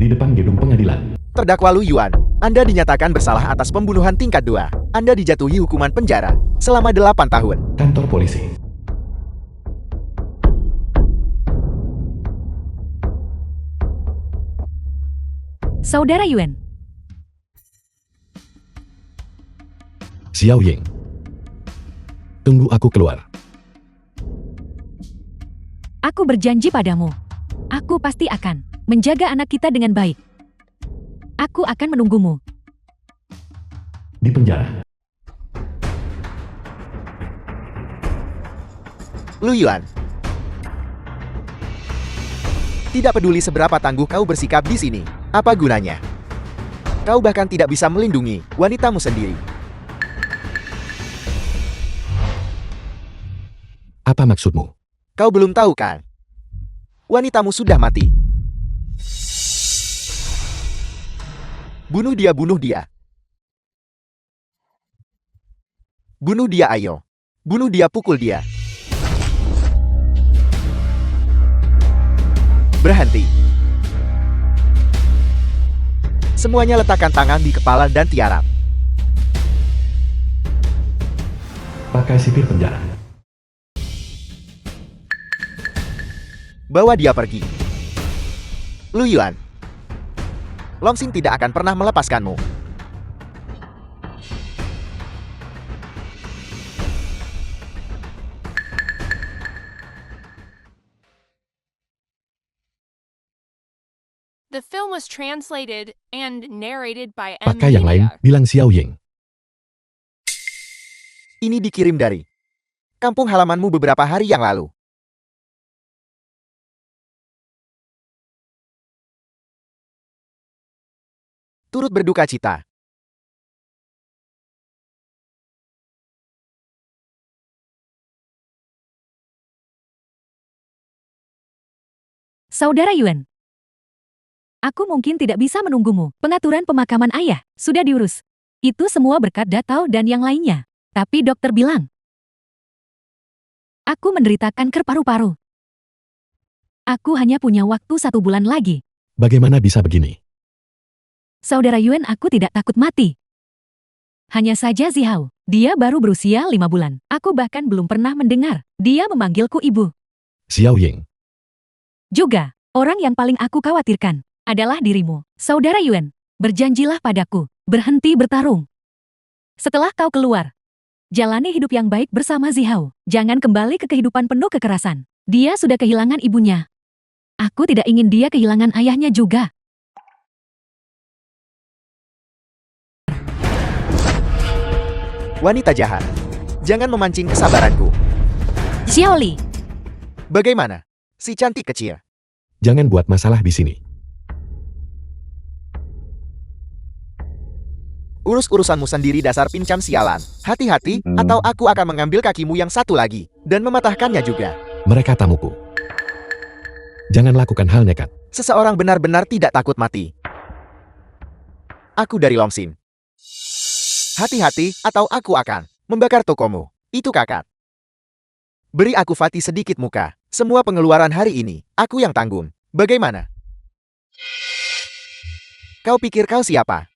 di depan gedung pengadilan. Terdakwa Lu Yuan, Anda dinyatakan bersalah atas pembunuhan tingkat 2. Anda dijatuhi hukuman penjara selama 8 tahun. Kantor polisi. Saudara Yuan. Xiao Ying. Tunggu aku keluar. Aku berjanji padamu. Aku pasti akan menjaga anak kita dengan baik. Aku akan menunggumu. Di penjara. Lu Yuan. Tidak peduli seberapa tangguh kau bersikap di sini, apa gunanya? Kau bahkan tidak bisa melindungi wanitamu sendiri. Apa maksudmu? Kau belum tahu kan? Wanitamu sudah mati. Bunuh dia, bunuh dia. Bunuh dia, ayo. Bunuh dia, pukul dia. Berhenti. Semuanya letakkan tangan di kepala dan tiarap. Pakai sipir penjara. Bawa dia pergi. Lu Yuan. Longsing tidak akan pernah melepaskanmu. The film was translated and narrated by Pakai yang lain, bilang Xiao Ying. Ini dikirim dari kampung halamanmu beberapa hari yang lalu. Turut berduka cita. Saudara Yuan. Aku mungkin tidak bisa menunggumu. Pengaturan pemakaman ayah sudah diurus. Itu semua berkat Datao dan yang lainnya. Tapi dokter bilang, aku menderita kanker paru-paru. Aku hanya punya waktu 1 bulan lagi. Bagaimana bisa begini? Saudara Yuan, aku tidak takut mati. Hanya saja Zihao, dia baru berusia 5 bulan. Aku bahkan belum pernah mendengar dia memanggilku ibu. Xiao Ying. Juga, orang yang paling aku khawatirkan adalah dirimu. Saudara Yuan, berjanjilah padaku, berhenti bertarung. Setelah kau keluar, jalani hidup yang baik bersama Zihao. Jangan kembali ke kehidupan penuh kekerasan. Dia sudah kehilangan ibunya. Aku tidak ingin dia kehilangan ayahnya juga. Wanita jahat. Jangan memancing kesabaranku. Xiaoli, Bagaimana? Si cantik kecil. Jangan buat masalah di sini. Urus urusanmu sendiri, dasar pincam sialan. Hati-hati, atau aku akan mengambil kakimu yang satu lagi dan mematahkannya juga. Mereka tamuku. Jangan lakukan hal nekat. Seseorang benar-benar tidak takut mati. Aku dari Longxin. Hati-hati, atau aku akan membakar tokomu. Itu kakak. Beri aku Fatih sedikit muka. Semua pengeluaran hari ini, aku yang tanggung. Bagaimana? Kau pikir kau siapa?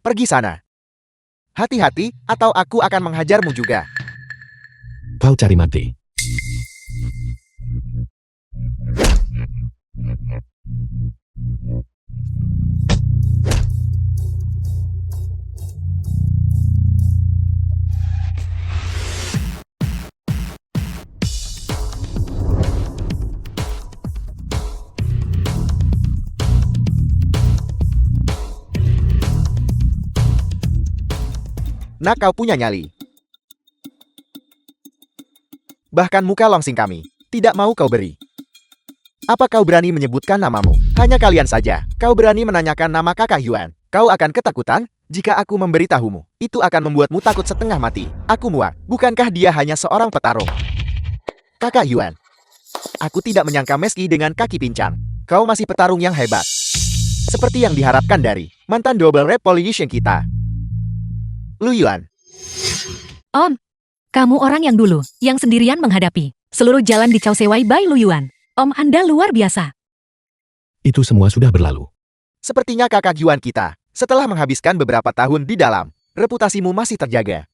Pergi sana. Hati-hati, atau aku akan menghajarmu juga. Kau cari mati. Nak, kau punya nyali. Bahkan muka Longxing kami tidak mau kau beri. Apa kau berani menyebutkan namamu? Hanya kalian saja. Kau berani menanyakan nama kakak Yuan. Kau akan ketakutan jika aku memberitahumu. Itu akan membuatmu takut setengah mati. Aku muak. Bukankah dia hanya seorang petarung? Kakak Yuan. Aku tidak menyangka meski dengan kaki pincang, kau masih petarung yang hebat. Seperti yang diharapkan dari mantan double revolution kita. Lu Yuan. Om, kamu orang yang dulu, yang sendirian menghadapi seluruh jalan di Chao Sewai by Lu Yuan. Om Anda luar biasa. Itu semua sudah berlalu. Sepertinya kakak Yuan kita, setelah menghabiskan beberapa tahun di dalam, reputasimu masih terjaga.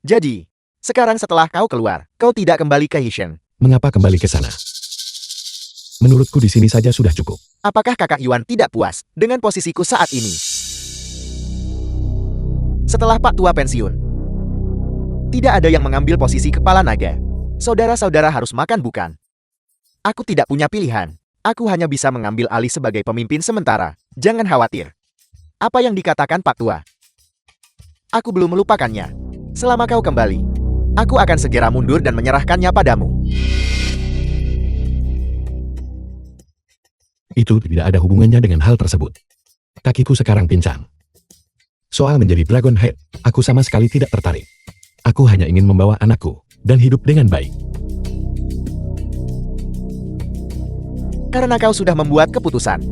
Jadi, sekarang setelah kau keluar, kau tidak kembali ke Hishen. Mengapa kembali ke sana? Menurutku di sini saja sudah cukup. Apakah kakak Yuan tidak puas dengan posisiku saat ini? Setelah Pak Tua pensiun, tidak ada yang mengambil posisi kepala naga. Saudara-saudara harus makan bukan? Aku tidak punya pilihan. Aku hanya bisa mengambil alih sebagai pemimpin sementara. Jangan khawatir. Apa yang dikatakan Pak Tua? Aku belum melupakannya. Selama kau kembali, aku akan segera mundur dan menyerahkannya padamu. Itu tidak ada hubungannya dengan hal tersebut. Kakiku sekarang pincang. Soal menjadi Dragon Head, aku sama sekali tidak tertarik. Aku hanya ingin membawa anakku dan hidup dengan baik. Karena kau sudah membuat keputusan,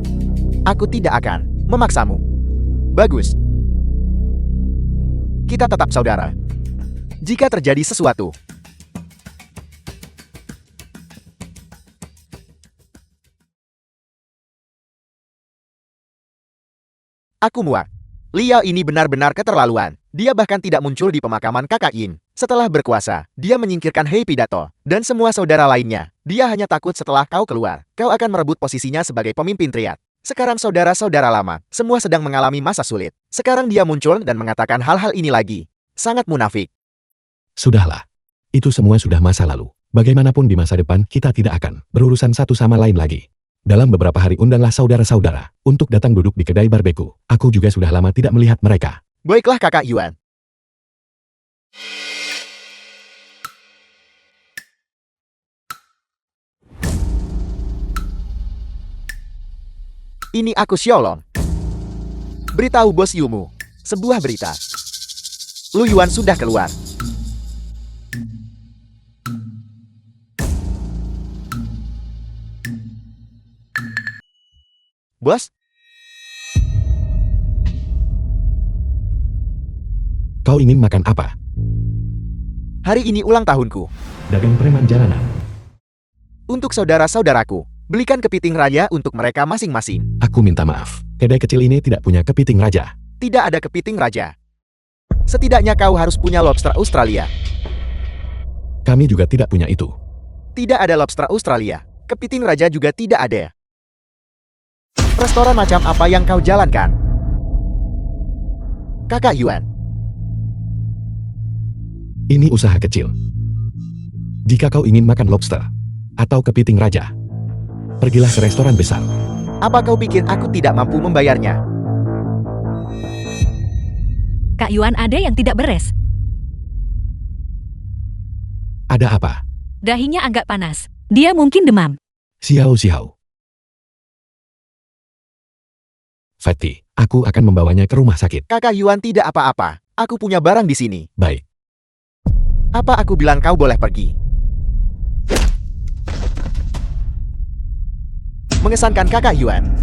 aku tidak akan memaksamu. Bagus. Kita tetap saudara. Jika terjadi sesuatu, aku muak. Liao ini benar-benar keterlaluan. Dia bahkan tidak muncul di pemakaman kakak Yin. Setelah berkuasa, dia menyingkirkan Hei Pidato dan semua saudara lainnya. Dia hanya takut setelah kau keluar, kau akan merebut posisinya sebagai pemimpin triad. Sekarang saudara-saudara lama, semua sedang mengalami masa sulit. Sekarang dia muncul dan mengatakan hal-hal ini lagi. Sangat munafik. Sudahlah. Itu semua sudah masa lalu. Bagaimanapun di masa depan kita tidak akan berurusan satu sama lain lagi. Dalam beberapa hari undanglah saudara-saudara untuk datang duduk di kedai barbeku. Aku juga sudah lama tidak melihat mereka. Baiklah kakak Yuan. Ini aku Xiaolong. Beritahu bos Yumu. Sebuah berita. Lu Yuan sudah keluar. Bos? Kau ingin makan apa? Hari ini ulang tahunku. Dagang preman jalanan. Untuk saudara-saudaraku, belikan kepiting raja untuk mereka masing-masing. Aku minta maaf. Kedai kecil ini tidak punya kepiting raja. Tidak ada kepiting raja. Setidaknya kau harus punya lobster Australia. Kami juga tidak punya itu. Tidak ada lobster Australia. Kepiting raja juga tidak ada. Restoran macam apa yang kau jalankan? Kakak Yuan. Ini usaha kecil. Jika kau ingin makan lobster atau kepiting raja, pergilah ke restoran besar. Apa kau pikir aku tidak mampu membayarnya? Kak Yuan ada yang tidak beres. Ada apa? Dahinya agak panas. Dia mungkin demam. Xiao. Fatty, aku akan membawanya ke rumah sakit. Kakak Yuan tidak apa-apa. Aku punya barang di sini. Baik. Apa aku bilang kau boleh pergi? Mengesankan kakak Yuan.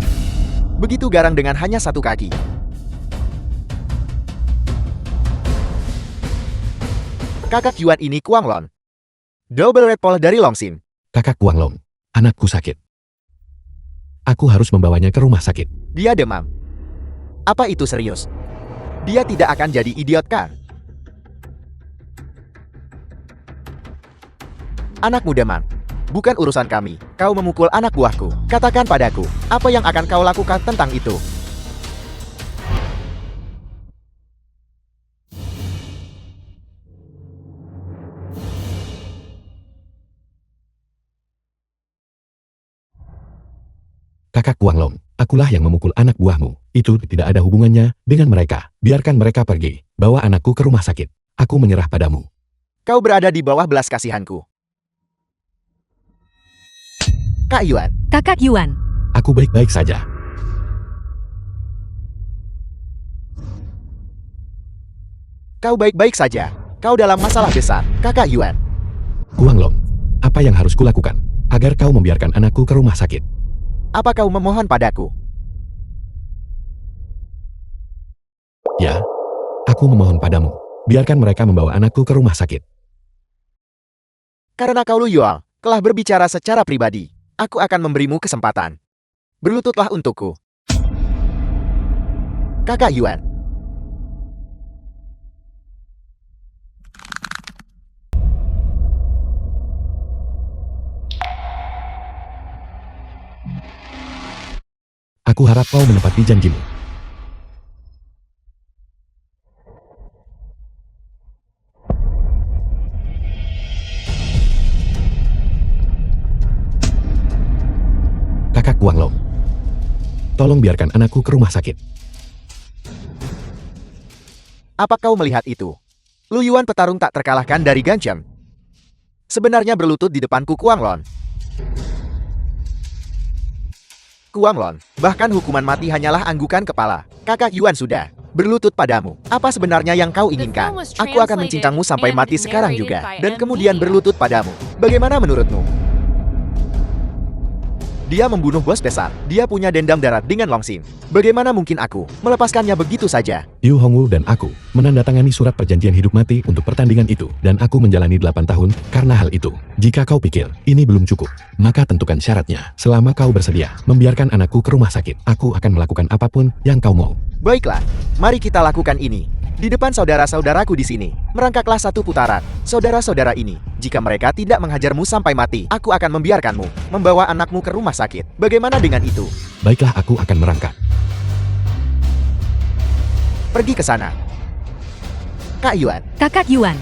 Begitu garang dengan hanya satu kaki. Kakak Yuan ini Kuanglon. Double Red Pole dari Longxin. Kakak Kuanglong, anakku sakit. Aku harus membawanya ke rumah sakit. Dia demam. Apa itu serius? Dia tidak akan jadi idiot kan? Anakmu demam. Bukan urusan kami. Kau memukul anak buahku. Katakan padaku, apa yang akan kau lakukan tentang itu? Kakak Kuanglong, akulah yang memukul anak buahmu. Itu tidak ada hubungannya dengan mereka. Biarkan mereka pergi. Bawa anakku ke rumah sakit. Aku menyerah padamu. Kau berada di bawah belas kasihanku. Kak Yuan. Kakak Yuan. Aku baik-baik saja. Kau baik-baik saja. Kau dalam masalah besar, Kakak Yuan. Kuanglong, apa yang harus kulakukan agar kau membiarkan anakku ke rumah sakit? Apa kau memohon padaku? Ya, Aku memohon padamu, biarkan mereka membawa anakku ke rumah sakit. Karena kau Lu Yuan telah berbicara secara pribadi, aku akan memberimu kesempatan. Berlututlah untukku. Kakak Yuan. Aku harap kau menepati janjimu. Kakak Guanglong, tolong biarkan anakku ke rumah sakit. Apa kau melihat itu? Lu Yuan petarung tak terkalahkan dari Ganchen. Sebenarnya berlutut di depanku Guanglong. Guanglong, bahkan hukuman mati hanyalah anggukan kepala. Kakak Yuan sudah berlutut padamu. Apa sebenarnya yang kau inginkan? Aku akan mencincangmu sampai mati sekarang juga, dan kemudian berlutut padamu. Bagaimana menurutmu? Dia membunuh bos besar. Dia punya dendam darat dengan Longxing. Bagaimana mungkin aku melepaskannya begitu saja? Liu Hongwu dan aku menandatangani surat perjanjian hidup mati untuk pertandingan itu, dan aku menjalani 8 tahun karena hal itu. Jika kau pikir ini belum cukup, maka tentukan syaratnya. Selama kau bersedia membiarkan anakku ke rumah sakit, aku akan melakukan apapun yang kau mau. Baiklah, mari kita lakukan ini. Di depan saudara-saudaraku di sini, merangkaklah satu putaran. Saudara-saudara ini, jika mereka tidak menghajarmu sampai mati, aku akan membiarkanmu membawa anakmu ke rumah sakit. Bagaimana dengan itu? Baiklah, aku akan merangkak. Pergi ke sana. Kak Yuan. Kakak Yuan.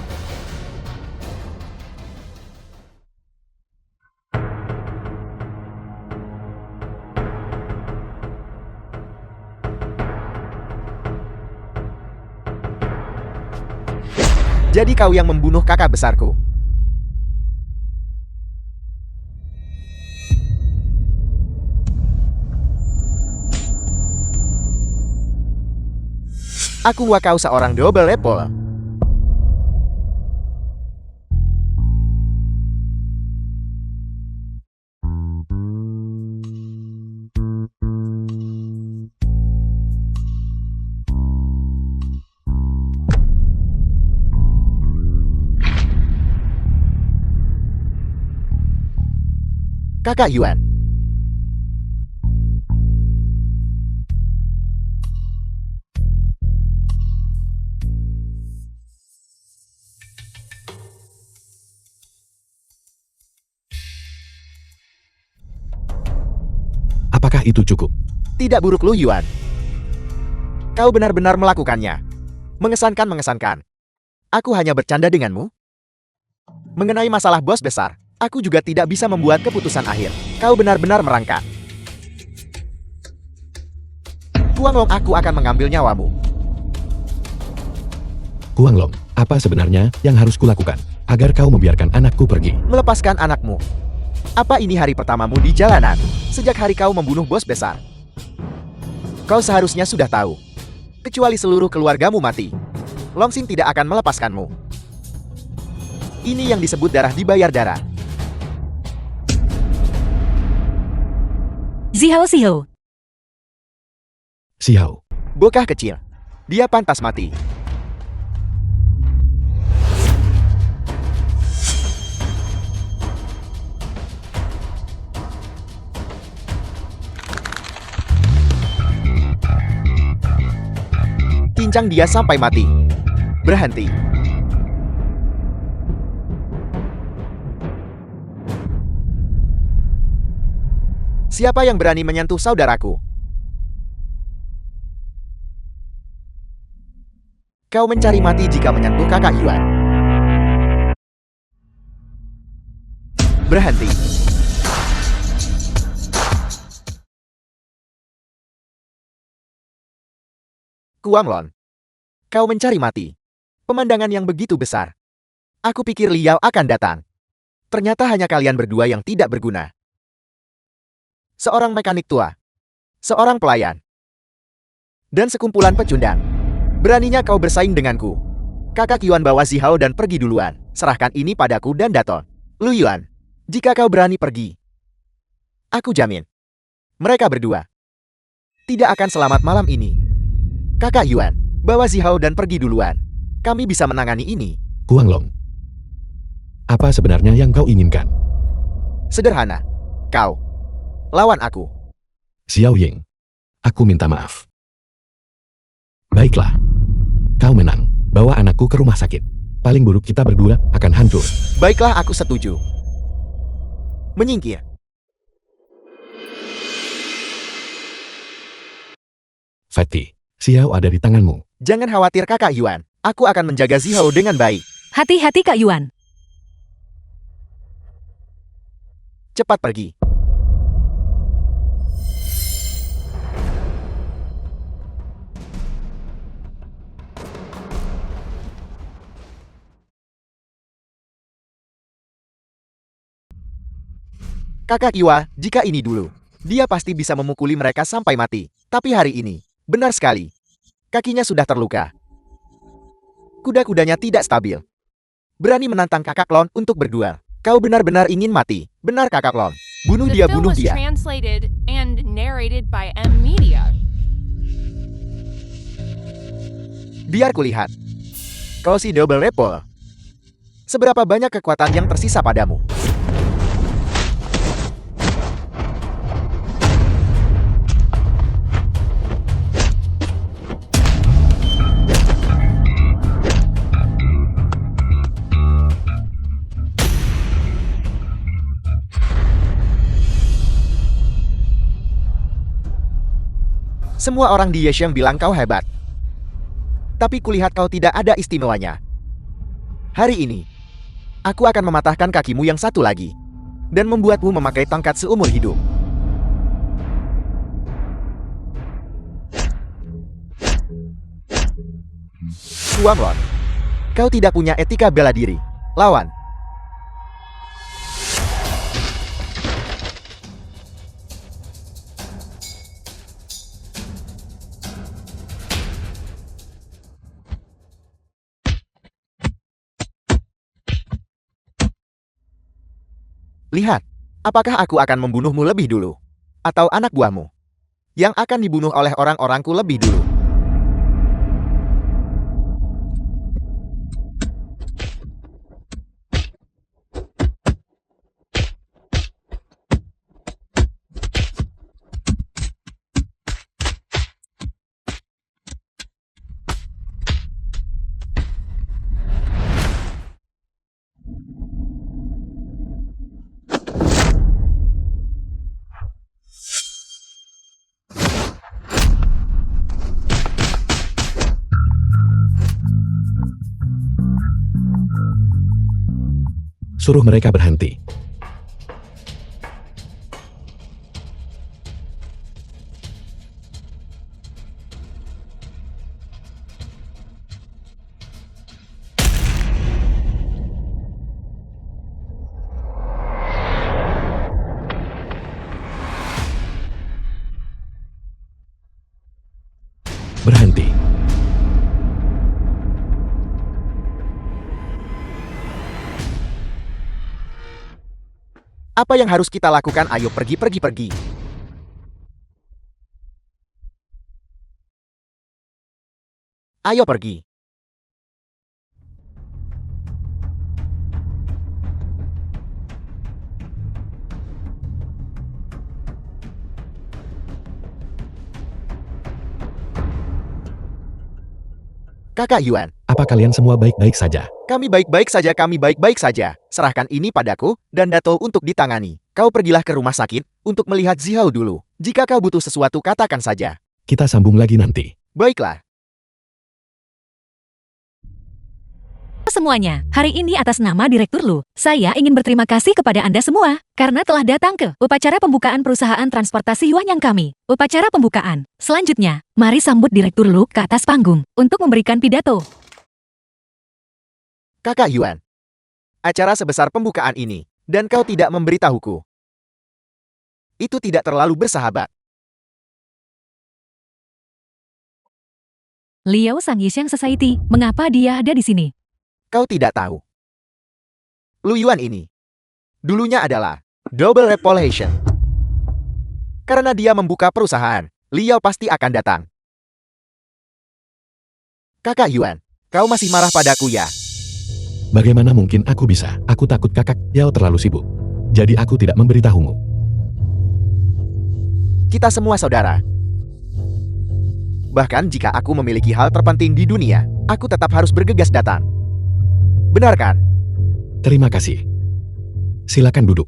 Jadi kau yang membunuh kakak besarku. Aku wah kau seorang double level. Kakak Yuan. Apakah itu cukup? Tidak buruk Lu Yuan. Kau benar-benar melakukannya. Mengesankan. Aku hanya bercanda denganmu. Mengenai masalah bos besar, aku juga tidak bisa membuat keputusan akhir. Kau benar-benar merangkak. Guanglong, aku akan mengambil nyawamu. Guanglong, apa sebenarnya yang harus kulakukan agar kau membiarkan anakku pergi? Melepaskan anakmu. Apa ini hari pertamamu di jalanan? Sejak hari kau membunuh bos besar. Kau seharusnya sudah tahu. Kecuali seluruh keluargamu mati, Longxing tidak akan melepaskanmu. Ini yang disebut darah dibayar darah. Zihao Xiao. Xiao, Bocah kecil. Dia pantas mati. Cincang dia sampai mati. Berhenti. Siapa yang berani menyentuh saudaraku? Kau mencari mati jika menyentuh kakak Yuan. Berhenti. Guanglong, kau mencari mati. Pemandangan yang begitu besar. Aku pikir Liao akan datang. Ternyata hanya kalian berdua yang tidak berguna. Seorang mekanik tua, seorang pelayan, dan sekumpulan pecundang. Beraninya kau bersaing denganku. Kakak Yuan bawa Zihao dan pergi duluan. Serahkan ini padaku dan Daton. Lu Yuan, jika kau berani pergi, aku jamin, mereka berdua tidak akan selamat malam ini. Kakak Yuan, Bawa Zihao dan pergi duluan. Kami bisa menangani ini. Huanglong. Apa sebenarnya yang kau inginkan? Sederhana. Kau. Lawan aku. Xiao Ying. Aku minta maaf. Baiklah. Kau menang. Bawa anakku ke rumah sakit. Paling buruk kita berdua akan hancur. Baiklah, aku setuju. Menyingkir. Fatty, Xiao ada di tanganmu. Jangan khawatir Kakak Yuan. Aku akan menjaga Zihao dengan baik. Hati-hati Kak Yuan. Cepat pergi. Kakak Iwa, jika ini dulu, dia pasti bisa memukuli mereka sampai mati. Tapi hari ini, benar sekali. Kakinya sudah terluka. Kuda-kudanya tidak stabil. Berani menantang kakak Lon untuk berduel. Kau benar-benar ingin mati. Benar kakak Lon. Bunuh The dia, film bunuh was dia. translated and narrated by M Media. Biar kulihat. Kau si double repol. Seberapa banyak kekuatan yang tersisa padamu? Semua orang di Yesheng bilang kau hebat. Tapi kulihat kau tidak ada istimewanya. Hari ini, aku akan mematahkan kakimu yang satu lagi. Dan membuatmu memakai tongkat seumur hidup. Huanglong, kau tidak punya etika bela diri. Lawan. Lihat, apakah aku akan membunuhmu lebih dulu? Atau anak buahmu? Yang akan dibunuh oleh orang-orangku lebih dulu. Suruh mereka berhenti. Berhenti. Apa yang harus kita lakukan? Ayo pergi, pergi, pergi. Ayo pergi. Kakak Yuan, Apa kalian semua baik-baik saja? kami baik-baik saja, kami baik-baik saja. Serahkan ini padaku dan Dato untuk ditangani. Kau pergilah ke rumah sakit untuk melihat Zihao dulu. Jika kau butuh sesuatu, katakan saja. Kita sambung lagi nanti. Baiklah. Semuanya, hari ini atas nama Direktur Lu, saya ingin berterima kasih kepada Anda semua karena telah datang ke upacara pembukaan perusahaan transportasi Yuanyang kami. Upacara pembukaan. Selanjutnya, mari sambut Direktur Lu ke atas panggung untuk memberikan pidato. Kakak Yuan, acara sebesar pembukaan ini, dan kau tidak memberitahuku. Itu tidak terlalu bersahabat. Liao Sang Yisheng Society, mengapa dia ada di sini? Kau tidak tahu. Lu Yuan ini, dulunya adalah Double Revolution. Karena dia membuka perusahaan, Liao pasti akan datang. Kakak Yuan, kau masih marah padaku ya? Bagaimana mungkin aku bisa? Aku takut kakak Yao terlalu sibuk. Jadi aku tidak memberitahumu. Kita semua saudara. Bahkan jika aku memiliki hal terpenting di dunia, aku tetap harus bergegas datang. Benar kan? Terima kasih. Silakan duduk.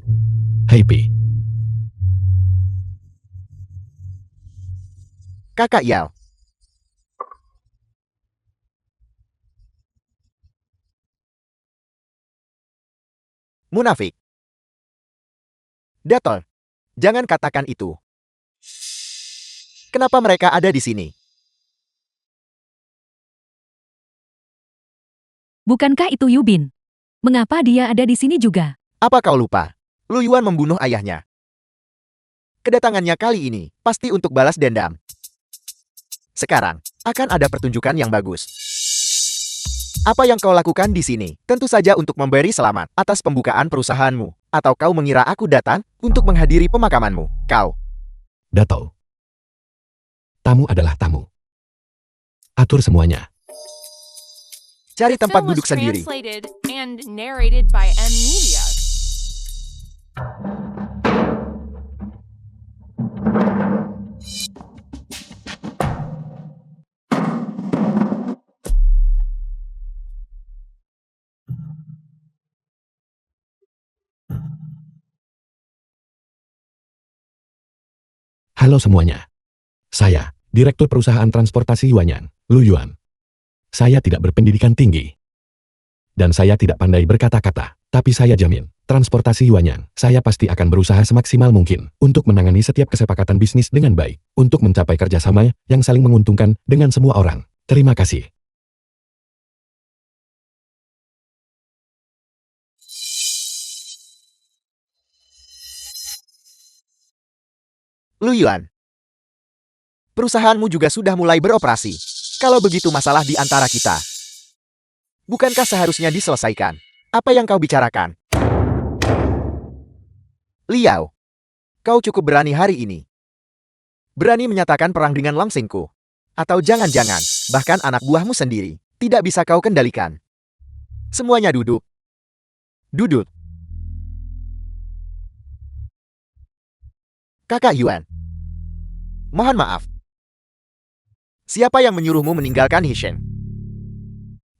Happy. Kakak Yao. Munafik. Dator, jangan katakan itu. Kenapa mereka ada di sini? Bukankah itu Yubin? Mengapa dia ada di sini juga? Apa kau lupa? Lu Yuan membunuh ayahnya. Kedatangannya kali ini pasti untuk balas dendam. Sekarang akan ada pertunjukan yang bagus. Apa yang kau lakukan di sini? Tentu saja untuk memberi selamat atas pembukaan perusahaanmu. Atau kau mengira aku datang untuk menghadiri pemakamanmu? Kau. Dato. Tamu adalah tamu. Atur semuanya. Cari The tempat film was duduk sendiri. translated and narrated by M Media. Halo semuanya. Saya, Direktur Perusahaan Transportasi Yuanyang, Lu Yuan. Saya tidak berpendidikan tinggi. Dan saya tidak pandai berkata-kata. Tapi saya jamin, transportasi Yuanyang, saya pasti akan berusaha semaksimal mungkin untuk menangani setiap kesepakatan bisnis dengan baik, untuk mencapai kerjasama yang saling menguntungkan dengan semua orang. Terima kasih. Lu Yuan. Perusahaanmu juga sudah mulai beroperasi. Kalau begitu masalah di antara kita, bukankah seharusnya diselesaikan? Apa yang kau bicarakan? Liao, kau cukup berani hari ini. Berani menyatakan perang dengan Langsingku. Atau jangan-jangan, bahkan anak buahmu sendiri, tidak bisa kau kendalikan. Semuanya duduk. Duduk. Kakak Yuan. Mohon maaf. Siapa yang menyuruhmu meninggalkan Hishen?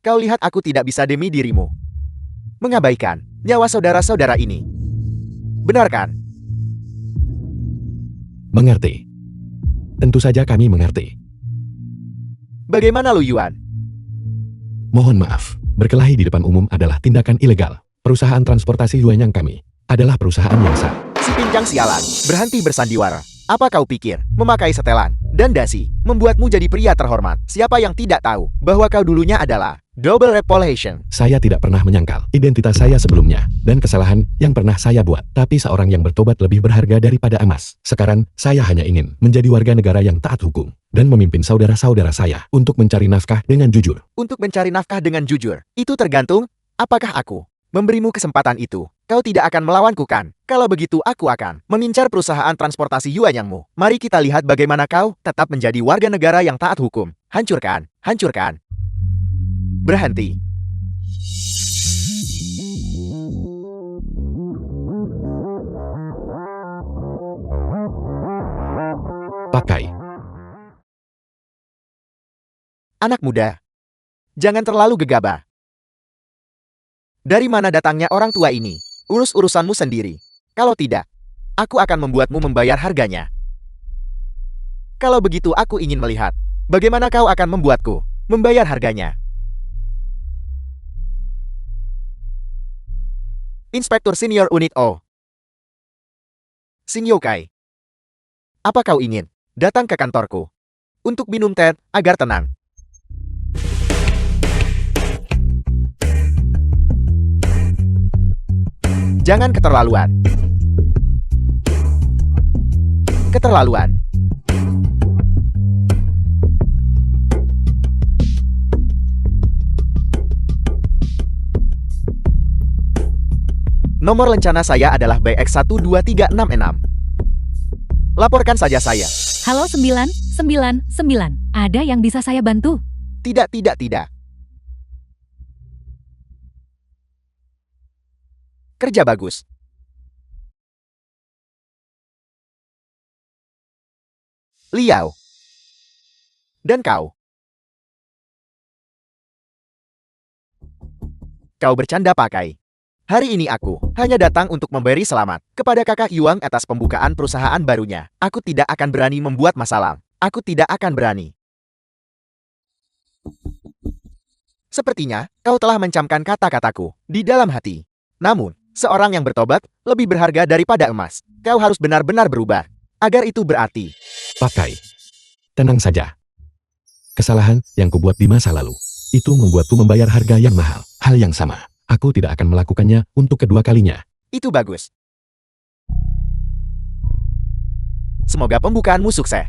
Kau lihat aku tidak bisa demi dirimu. Mengabaikan nyawa saudara-saudara ini. Benar kan? Mengerti. Tentu saja kami mengerti. Bagaimana Lu Yuan? Mohon maaf, berkelahi di depan umum adalah tindakan ilegal. Perusahaan transportasi Yuanyang kami adalah perusahaan yang sah. Si pincang sialan, berhenti bersandiwara. Apa kau pikir, memakai setelan dan dasi membuatmu jadi pria terhormat? Siapa yang tidak tahu bahwa kau dulunya adalah double reputation? Saya tidak pernah menyangkal identitas saya sebelumnya dan kesalahan yang pernah saya buat. Tapi seorang yang bertobat lebih berharga daripada emas. Sekarang, saya hanya ingin menjadi warga negara yang taat hukum dan memimpin saudara-saudara saya untuk mencari nafkah dengan jujur. Untuk mencari nafkah dengan jujur, itu tergantung apakah aku memberimu kesempatan itu. Kau tidak akan melawanku kan? Kalau begitu aku akan mengincar perusahaan transportasi Yuanyangmu. Mari kita lihat bagaimana kau tetap menjadi warga negara yang taat hukum. Hancurkan, hancurkan. Berhenti. Pakai. Anak muda, jangan terlalu gegabah. Dari mana datangnya orang tua ini? Urus urusanmu sendiri. Kalau tidak, aku akan membuatmu membayar harganya. Kalau begitu aku ingin melihat bagaimana kau akan membuatku membayar harganya. Inspektur Senior Unit O. Shin Yokai. Apa kau ingin datang ke kantorku untuk minum teh agar tenang? Jangan keterlaluan. Keterlaluan. Nomor lencana saya adalah BX12366. Laporkan saja saya. Halo 999, ada yang bisa saya bantu? Tidak, tidak, tidak. Kerja bagus. Liao. Dan kau. Kau bercanda pakai. Hari ini aku hanya datang untuk memberi selamat kepada kakak Yuan atas pembukaan perusahaan barunya. Aku tidak akan berani membuat masalah. Aku tidak akan berani. Sepertinya kau telah mencamkan kata-kataku di dalam hati. Namun, seorang yang bertobat lebih berharga daripada emas. Kau harus benar-benar berubah. Agar itu berarti. Pakai. Tenang saja. Kesalahan yang kubuat di masa lalu, itu membuatku membayar harga yang mahal. Hal yang sama, aku tidak akan melakukannya untuk kedua kalinya. Itu bagus. Semoga pembukaanmu sukses.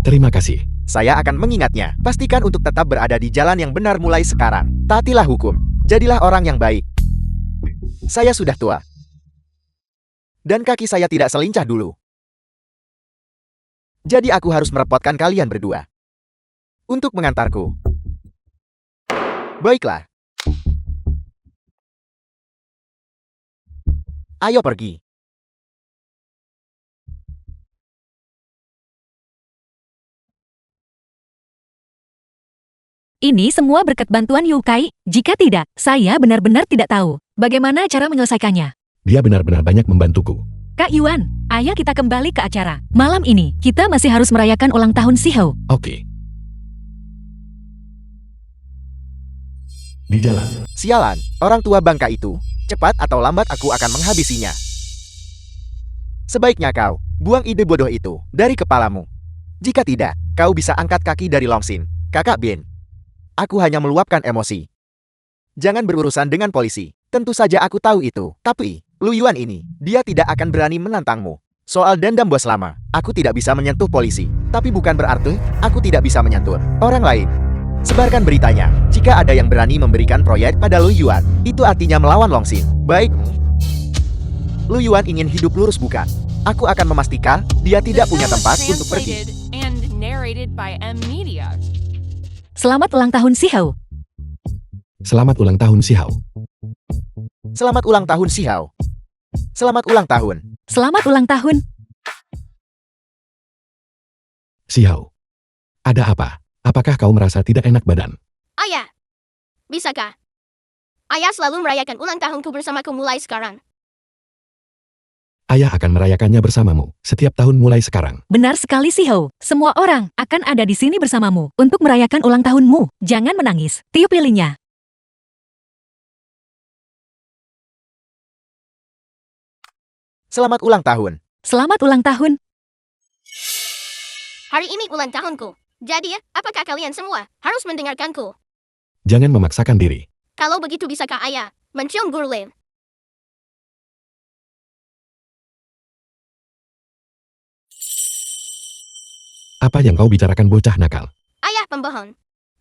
Terima kasih. Saya akan mengingatnya. Pastikan untuk tetap berada di jalan yang benar mulai sekarang. Taatilah hukum. Jadilah orang yang baik. Saya sudah tua. Dan kaki saya tidak selincah dulu. Jadi aku harus merepotkan kalian berdua. Untuk mengantarku. Baiklah. Ayo pergi. Ini semua berkat bantuan Yukai. Jika tidak, saya benar-benar tidak tahu bagaimana cara menyelesaikannya. Dia benar-benar banyak membantuku. Kak Yuan, ayo kita kembali ke acara. Malam ini, kita masih harus merayakan ulang tahun Xiao. Oke. Di jalan. Sialan, orang tua bangka itu. Cepat atau lambat aku akan menghabisinya. Sebaiknya kau buang ide bodoh itu dari kepalamu. Jika tidak, kau bisa angkat kaki dari Longxin, kakak Bin. Aku hanya meluapkan emosi. Jangan berurusan dengan polisi. Tentu saja aku tahu itu. Tapi, Lu Yuan ini, dia tidak akan berani menantangmu. Soal dendam bos lama, aku tidak bisa menyentuh polisi. Tapi bukan berarti, aku tidak bisa menyentuh orang lain. Sebarkan beritanya. Jika ada yang berani memberikan proyek pada Lu Yuan, itu artinya melawan Longxin. Baik. Lu Yuan ingin hidup lurus bukan? Aku akan memastikan dia tidak punya tempat untuk pergi. Translated and narrated by M Media. Selamat ulang tahun Xiao. Selamat ulang tahun Xiao. Selamat ulang tahun Xiao. Selamat ulang tahun. Selamat ulang tahun. Xiao. Ada apa? Apakah kau merasa tidak enak badan? Ayah, bisakah? Ayah selalu merayakan ulang tahunku bersamaku mulai sekarang. Ayah akan merayakannya bersamamu setiap tahun mulai sekarang. Benar sekali Xiao. Semua orang akan ada di sini bersamamu untuk merayakan ulang tahunmu. Jangan menangis. Tiup lilinnya. Selamat ulang tahun. Selamat ulang tahun. Hari ini ulang tahunku. Jadi, apakah kalian semua harus mendengarkanku? Jangan memaksakan diri. Kalau begitu bisakah ayah mencium Gurlin? Apa yang kau bicarakan bocah nakal? Ayah pembohong.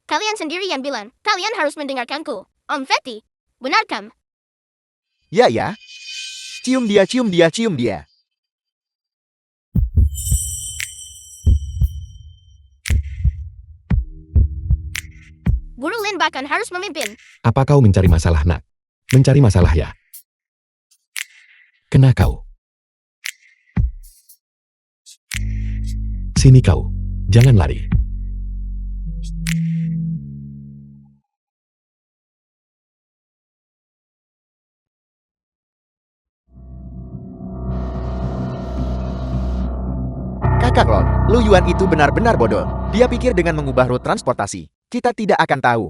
Kalian sendiri yang bilang, kalian harus mendengarkanku. Om Fetty, benar kan? Ya ya. Cium dia, cium dia, cium dia. Gurlin bahkan harus memimpin. Apa kau mencari masalah nak? Mencari masalah ya? Kena kau. Sini kau. Jangan lari. Kakak Lon, Lu Yuan itu benar-benar bodoh. Dia pikir dengan mengubah rute transportasi, kita tidak akan tahu.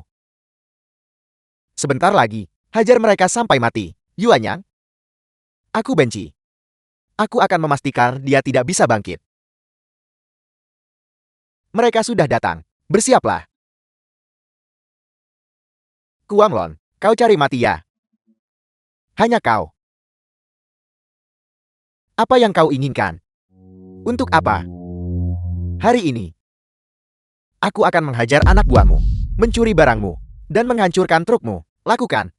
Sebentar lagi, hajar mereka sampai mati. Yuan Yang, aku benci. Aku akan memastikan dia tidak bisa bangkit. Mereka sudah datang. Bersiaplah. Kuang Lon, kau cari mati ya? Hanya kau. Apa yang kau inginkan? Untuk apa? Hari ini, aku akan menghajar anak buahmu, mencuri barangmu, dan menghancurkan trukmu. Lakukan.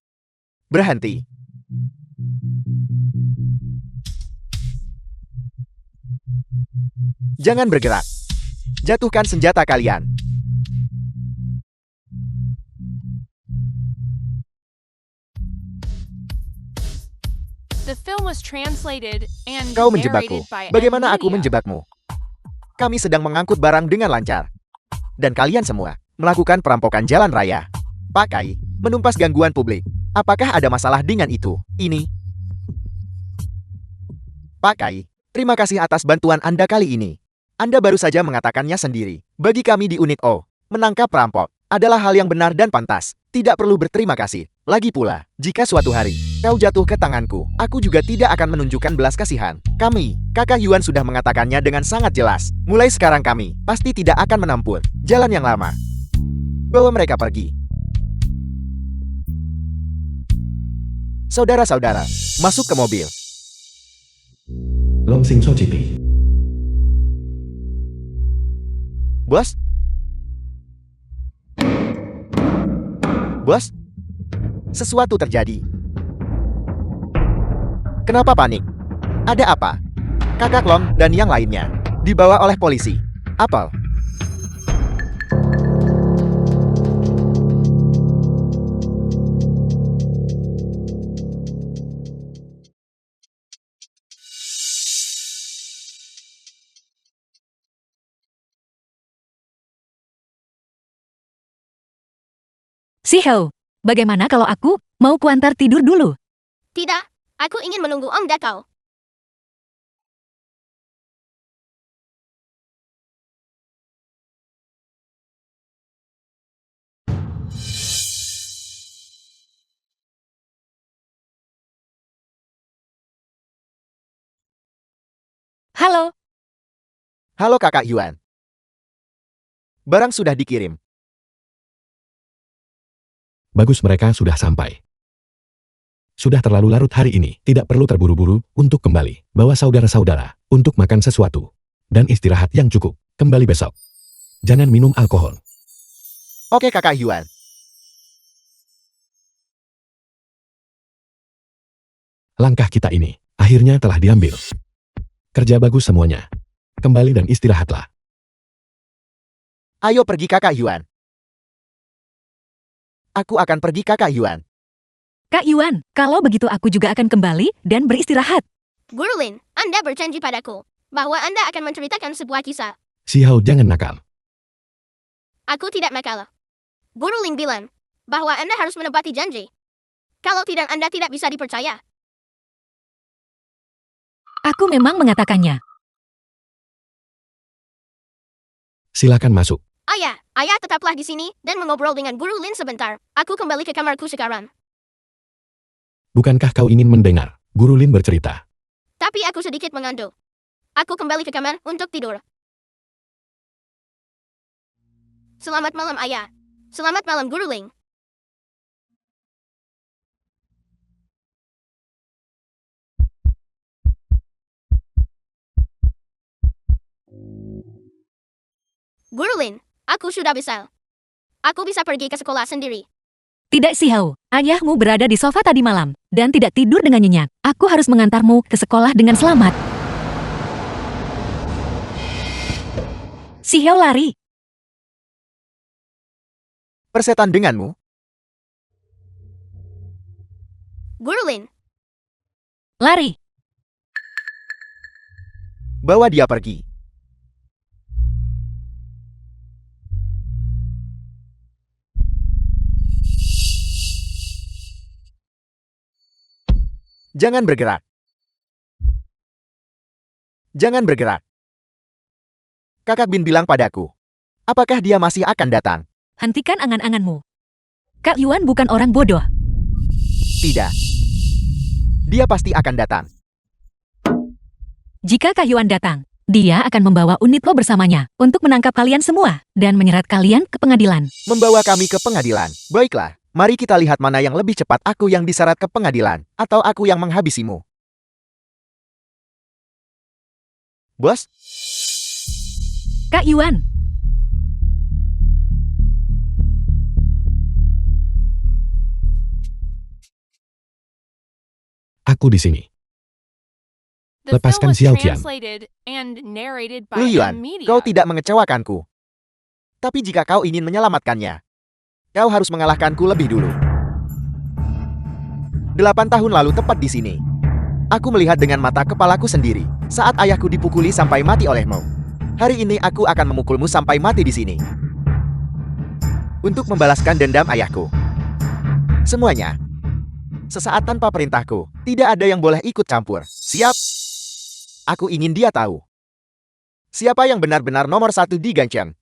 Berhenti. Jangan bergerak. Jatuhkan senjata kalian. The film was translated and Kau menjebakku. narrated by Bagaimana aku Media. menjebakmu? Kami sedang mengangkut barang dengan lancar. Dan kalian semua melakukan perampokan jalan raya. Pakai, menumpas gangguan publik. Apakah ada masalah dengan itu? Ini. Pakai, terima kasih atas bantuan Anda kali ini. Anda baru saja mengatakannya sendiri. Bagi kami di unit O, menangkap perampok adalah hal yang benar dan pantas. Tidak perlu berterima kasih. Lagi pula, jika suatu hari kau jatuh ke tanganku, aku juga tidak akan menunjukkan belas kasihan. Kami, Kakak Yuan sudah mengatakannya dengan sangat jelas. Mulai sekarang kami pasti tidak akan menampur jalan yang lama. Bawa mereka pergi. Saudara-saudara, masuk ke mobil. Longsing Society. Bos? Bos? Sesuatu terjadi. Kenapa panik? Ada apa? Kakak Long dan yang lainnya dibawa oleh polisi. Apel. Si Heo, bagaimana kalau aku mau kuantar tidur dulu? Tidak, aku ingin menunggu Om Dakau. Halo, Halo Kakak Yuan. Barang sudah dikirim. Bagus, mereka sudah sampai. Sudah terlalu larut hari ini, tidak perlu terburu-buru untuk kembali. Bawa saudara-saudara untuk makan sesuatu. Dan istirahat yang cukup. Kembali besok. Jangan minum alkohol. Oke Kakak Yuan. Langkah kita ini akhirnya telah diambil. Kerja bagus semuanya. Kembali dan istirahatlah. Ayo pergi Kakak Yuan. Aku akan pergi Kakak Yuan. Kak Yuan, kalau begitu aku juga akan kembali dan beristirahat. Guru Lin, Anda berjanji padaku bahwa Anda akan menceritakan sebuah kisah. Si Hao, jangan nakal. Aku tidak nakal. Guru Lin bilang bahwa Anda harus menepati janji. Kalau tidak, Anda tidak bisa dipercaya. Aku memang mengatakannya. Silakan masuk. Ayah tetaplah di sini dan mengobrol dengan Guru Lin sebentar. Aku kembali ke kamarku sekarang. Bukankah kau ingin mendengar Guru Lin bercerita? Tapi aku sedikit mengantuk. Aku kembali ke kamar untuk tidur. Selamat malam, Ayah. Selamat malam, Guru Lin. Guru Lin, aku sudah besar. Aku bisa pergi ke sekolah sendiri. Tidak, Si Hao. Ayahmu berada di sofa tadi malam dan tidak tidur dengan nyenyak. Aku harus mengantarmu ke sekolah dengan selamat. Si Hao lari. Persetan denganmu? Guru Lin, Lari. Bawa dia pergi. Jangan bergerak. Jangan bergerak. Kakak Bin bilang padaku. Apakah dia masih akan datang? Hentikan angan-anganmu. Kak Yuan bukan orang bodoh. Tidak. Dia pasti akan datang. Jika Kak Yuan datang, dia akan membawa unit lo bersamanya untuk menangkap kalian semua dan menyeret kalian ke pengadilan. Membawa kami ke pengadilan. Baiklah, mari kita lihat mana yang lebih cepat, aku yang diseret ke pengadilan, atau aku yang menghabisimu. Bos? Kak Yuan, Aku di sini. The Lepaskan film was Xiao Tian. translated and narrated by Lu Yuan, Media. kau tidak mengecewakanku. Tapi jika kau ingin menyelamatkannya, kau harus mengalahkanku lebih dulu. 8 tahun lalu tepat di sini. Aku melihat dengan mata kepalaku sendiri saat ayahku dipukuli sampai mati olehmu. Hari ini aku akan memukulmu sampai mati di sini. Untuk membalaskan dendam ayahku. Semuanya. Sesaat tanpa perintahku, tidak ada yang boleh ikut campur. Siap? Aku ingin dia tahu. Siapa yang benar-benar nomor 1 di Ganchen?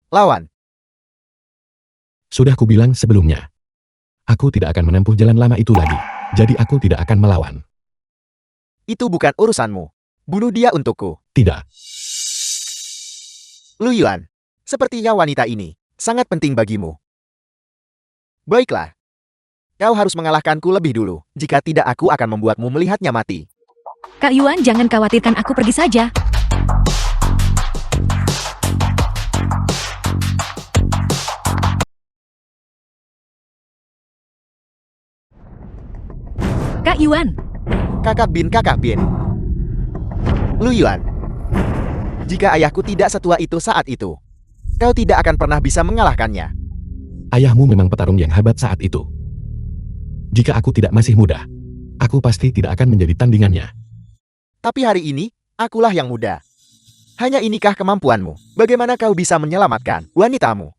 Lawan. Sudah kubilang sebelumnya. Aku tidak akan menempuh jalan lama itu lagi. Jadi aku tidak akan melawan. Itu bukan urusanmu. Bunuh dia untukku. Tidak. Lu Yuan, sepertinya wanita ini sangat penting bagimu. Baiklah. Kau harus mengalahkanku lebih dulu. Jika tidak, aku akan membuatmu melihatnya mati. Kak Yuan, jangan khawatirkan, aku pergi saja. Kak Yuan, Kakak Bin. Lu Yuan. Jika ayahku tidak setua itu saat itu, kau tidak akan pernah bisa mengalahkannya. Ayahmu memang petarung yang hebat saat itu. Jika aku tidak masih muda, aku pasti tidak akan menjadi tandingannya. Tapi hari ini, akulah yang muda. Hanya inikah kemampuanmu? Bagaimana kau bisa menyelamatkan wanitamu?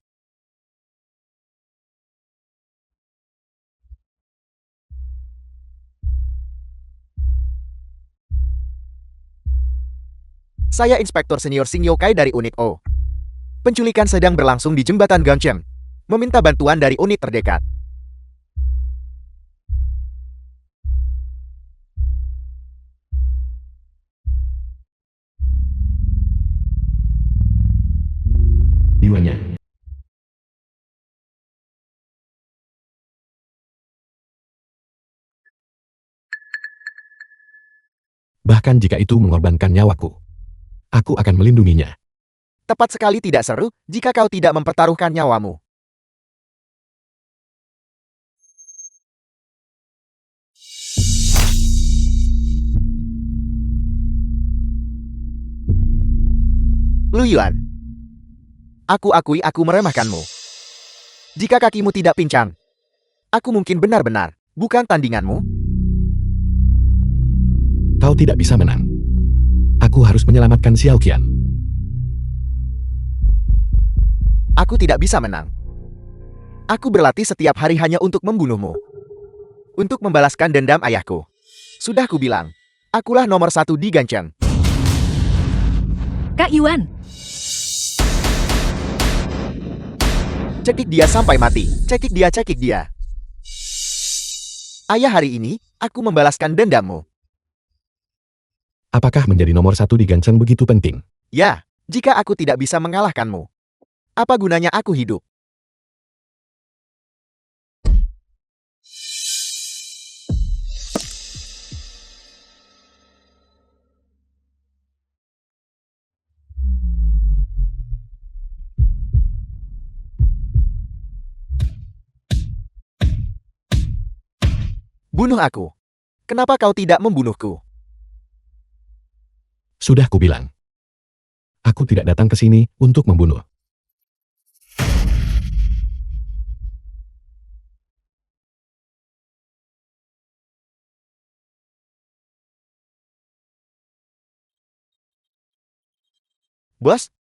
Saya Inspektur Senior Sing Yokai dari Unit O. Penculikan sedang berlangsung di jembatan Ganchen. Meminta bantuan dari unit terdekat. Jiwanya. Bahkan jika itu mengorbankan nyawaku, aku akan melindunginya. Tepat sekali, tidak seru jika kau tidak mempertaruhkan nyawamu. Lu Yuan. Aku akui aku meremehkanmu. Jika kakimu tidak pincang, aku mungkin benar-benar bukan tandinganmu. Kau tidak bisa menang. Aku harus menyelamatkan Xiao Qian. Aku tidak bisa menang. Aku berlatih setiap hari hanya untuk membunuhmu. Untuk membalaskan dendam ayahku. Sudah kubilang, akulah nomor 1 di Ganchen. Kak Yuan. Cekik dia sampai mati. Cekik dia. Ayah, hari ini, aku membalaskan dendammu. Apakah menjadi nomor 1 di Ganchen begitu penting? Ya, jika aku tidak bisa mengalahkanmu, apa gunanya aku hidup? Bunuh aku. Kenapa kau tidak membunuhku? Sudah kubilang. Aku tidak datang ke sini untuk membunuh. Bos?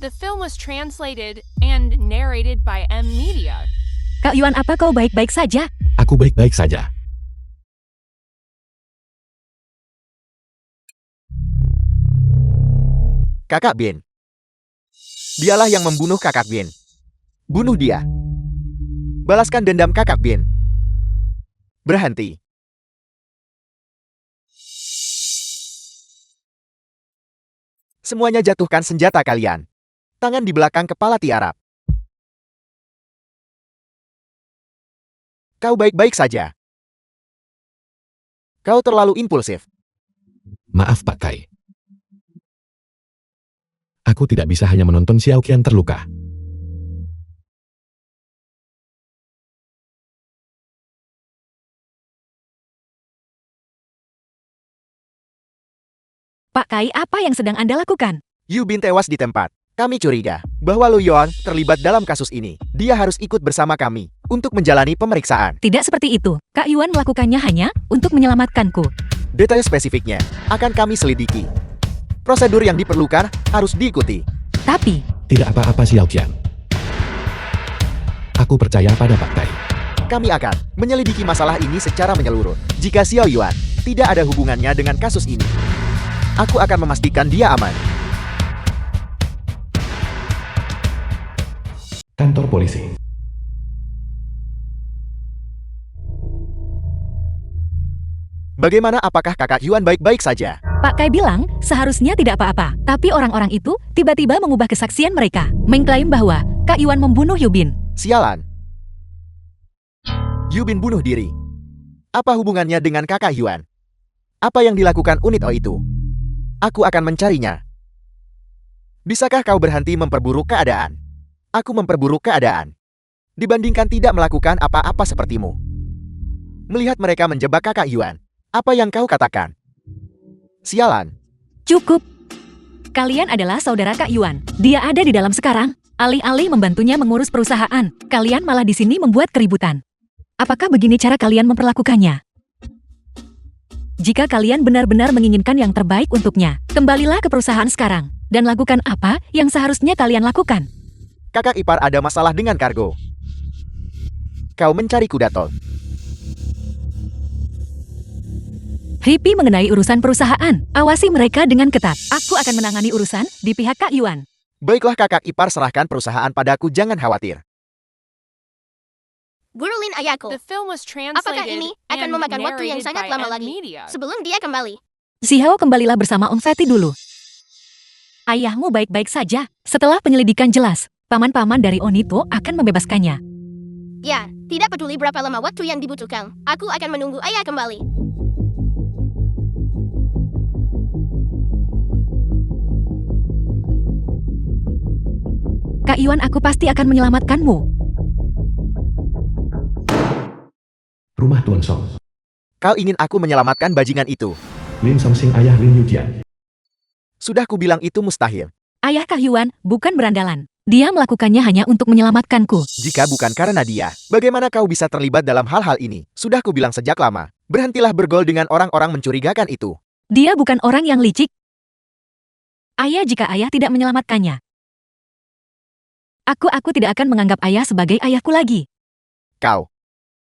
The film was translated and narrated by M Media. Kak Yuan, apa kau baik-baik saja? Aku baik-baik saja. Kakak Bin. Dialah yang membunuh Kakak Bin. Bunuh dia. Balaskan dendam Kakak Bin. Berhenti. Semuanya jatuhkan senjata kalian. Tangan di belakang kepala tiarap. Kau baik-baik saja. Kau terlalu impulsif. Maaf Pak Kai. Aku tidak bisa hanya menonton Xiao Qian terluka. Pak Kai, apa yang sedang Anda lakukan? Yu Bin tewas di tempat. Kami curiga bahwa Lu Yuan terlibat dalam kasus ini. Dia harus ikut bersama kami untuk menjalani pemeriksaan. Tidak seperti itu. Kak Yuan melakukannya hanya untuk menyelamatkanku. Detail spesifiknya akan kami selidiki. Prosedur yang diperlukan harus diikuti. Tapi, Tidak apa-apa Xiao Qian. Aku percaya pada Pak Kai. Kami akan menyelidiki masalah ini secara menyeluruh. Jika Xiao Yuan tidak ada hubungannya dengan kasus ini, aku akan memastikan dia aman. Kantor polisi. Bagaimana, apakah kakak Yuan baik-baik saja? Pak Kai bilang seharusnya tidak apa-apa. Tapi orang-orang itu tiba-tiba mengubah kesaksian mereka. Mengklaim bahwa Kak Yuan membunuh Yu Bin. Sialan. Yu Bin bunuh diri. Apa hubungannya dengan kakak Yuan? Apa yang dilakukan unit O itu? Aku akan mencarinya. Bisakah kau berhenti memperburuk keadaan? Aku memperburuk keadaan dibandingkan tidak melakukan apa-apa sepertimu. Melihat mereka menjebak kakak Yuan, apa yang kau katakan? Sialan. Cukup. Kalian adalah saudara Kak Yuan. Dia ada di dalam sekarang. Alih-alih membantunya mengurus perusahaan, kalian malah di sini membuat keributan. Apakah begini cara kalian memperlakukannya? Jika kalian benar-benar menginginkan yang terbaik untuknya, kembalilah ke perusahaan sekarang dan lakukan apa yang seharusnya kalian lakukan. Kakak ipar ada masalah dengan kargo. Kau mencari kuda tol. Hippie mengenai urusan perusahaan. Awasi mereka dengan ketat. Aku akan menangani urusan di pihak Kak Yuan. Baiklah kakak ipar, serahkan perusahaan padaku, jangan khawatir. Guru Lin ayahku. The film was Apakah translated ini akan and memakan waktu yang narrated sangat by lama M lagi? Media. Sebelum dia kembali. Xiao, kembalilah bersama Om Fatty dulu. Ayahmu baik-baik saja. Setelah penyelidikan jelas, paman-paman dari Onito akan membebaskannya. Ya, tidak peduli berapa lama waktu yang dibutuhkan. Aku akan menunggu ayah kembali. Kak Yuan, aku pasti akan menyelamatkanmu. Rumah Tuan Song. Kau ingin aku menyelamatkan bajingan itu? Lin Songxing ayah Lin Yujian. Sudah kubilang itu mustahil. Ayah Kak Yuan bukan berandalan. Dia melakukannya hanya untuk menyelamatkanku. Jika bukan karena dia, bagaimana kau bisa terlibat dalam hal-hal ini? Sudah kubilang sejak lama. Berhentilah bergaul dengan orang-orang mencurigakan itu. Dia bukan orang yang licik. Ayah, jika ayah tidak menyelamatkannya, aku tidak akan menganggap ayah sebagai ayahku lagi. Kau.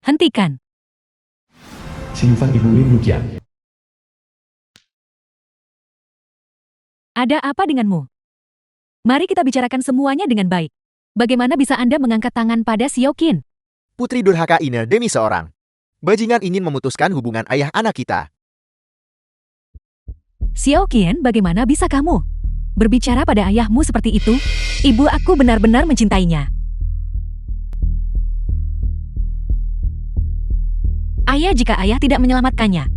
Hentikan. Siufan ibu Lin Yujian. Ada apa denganmu? Mari kita bicarakan semuanya dengan baik. Bagaimana bisa Anda mengangkat tangan pada Xiao Qin? Putri durhaka ini demi seorang. Bajingan ingin memutuskan hubungan ayah anak kita. Xiao Qin, bagaimana bisa kamu berbicara pada ayahmu seperti itu? Ibu aku benar-benar mencintainya. Ayah, jika ayah tidak menyelamatkannya,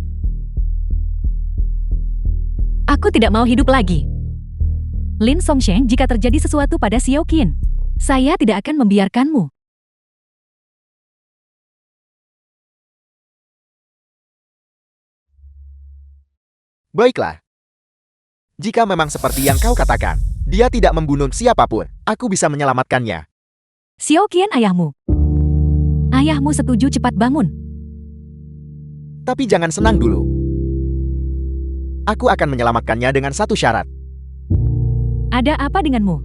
aku tidak mau hidup lagi. Lin Songsheng, jika terjadi sesuatu pada Xiao Qin, saya tidak akan membiarkanmu. Baiklah. Jika memang seperti yang kau katakan, dia tidak membunuh siapapun, aku bisa menyelamatkannya. Xiao Qin, ayahmu. Ayahmu setuju cepat bangun. Tapi jangan senang dulu. Aku akan menyelamatkannya dengan satu syarat. Ada apa denganmu?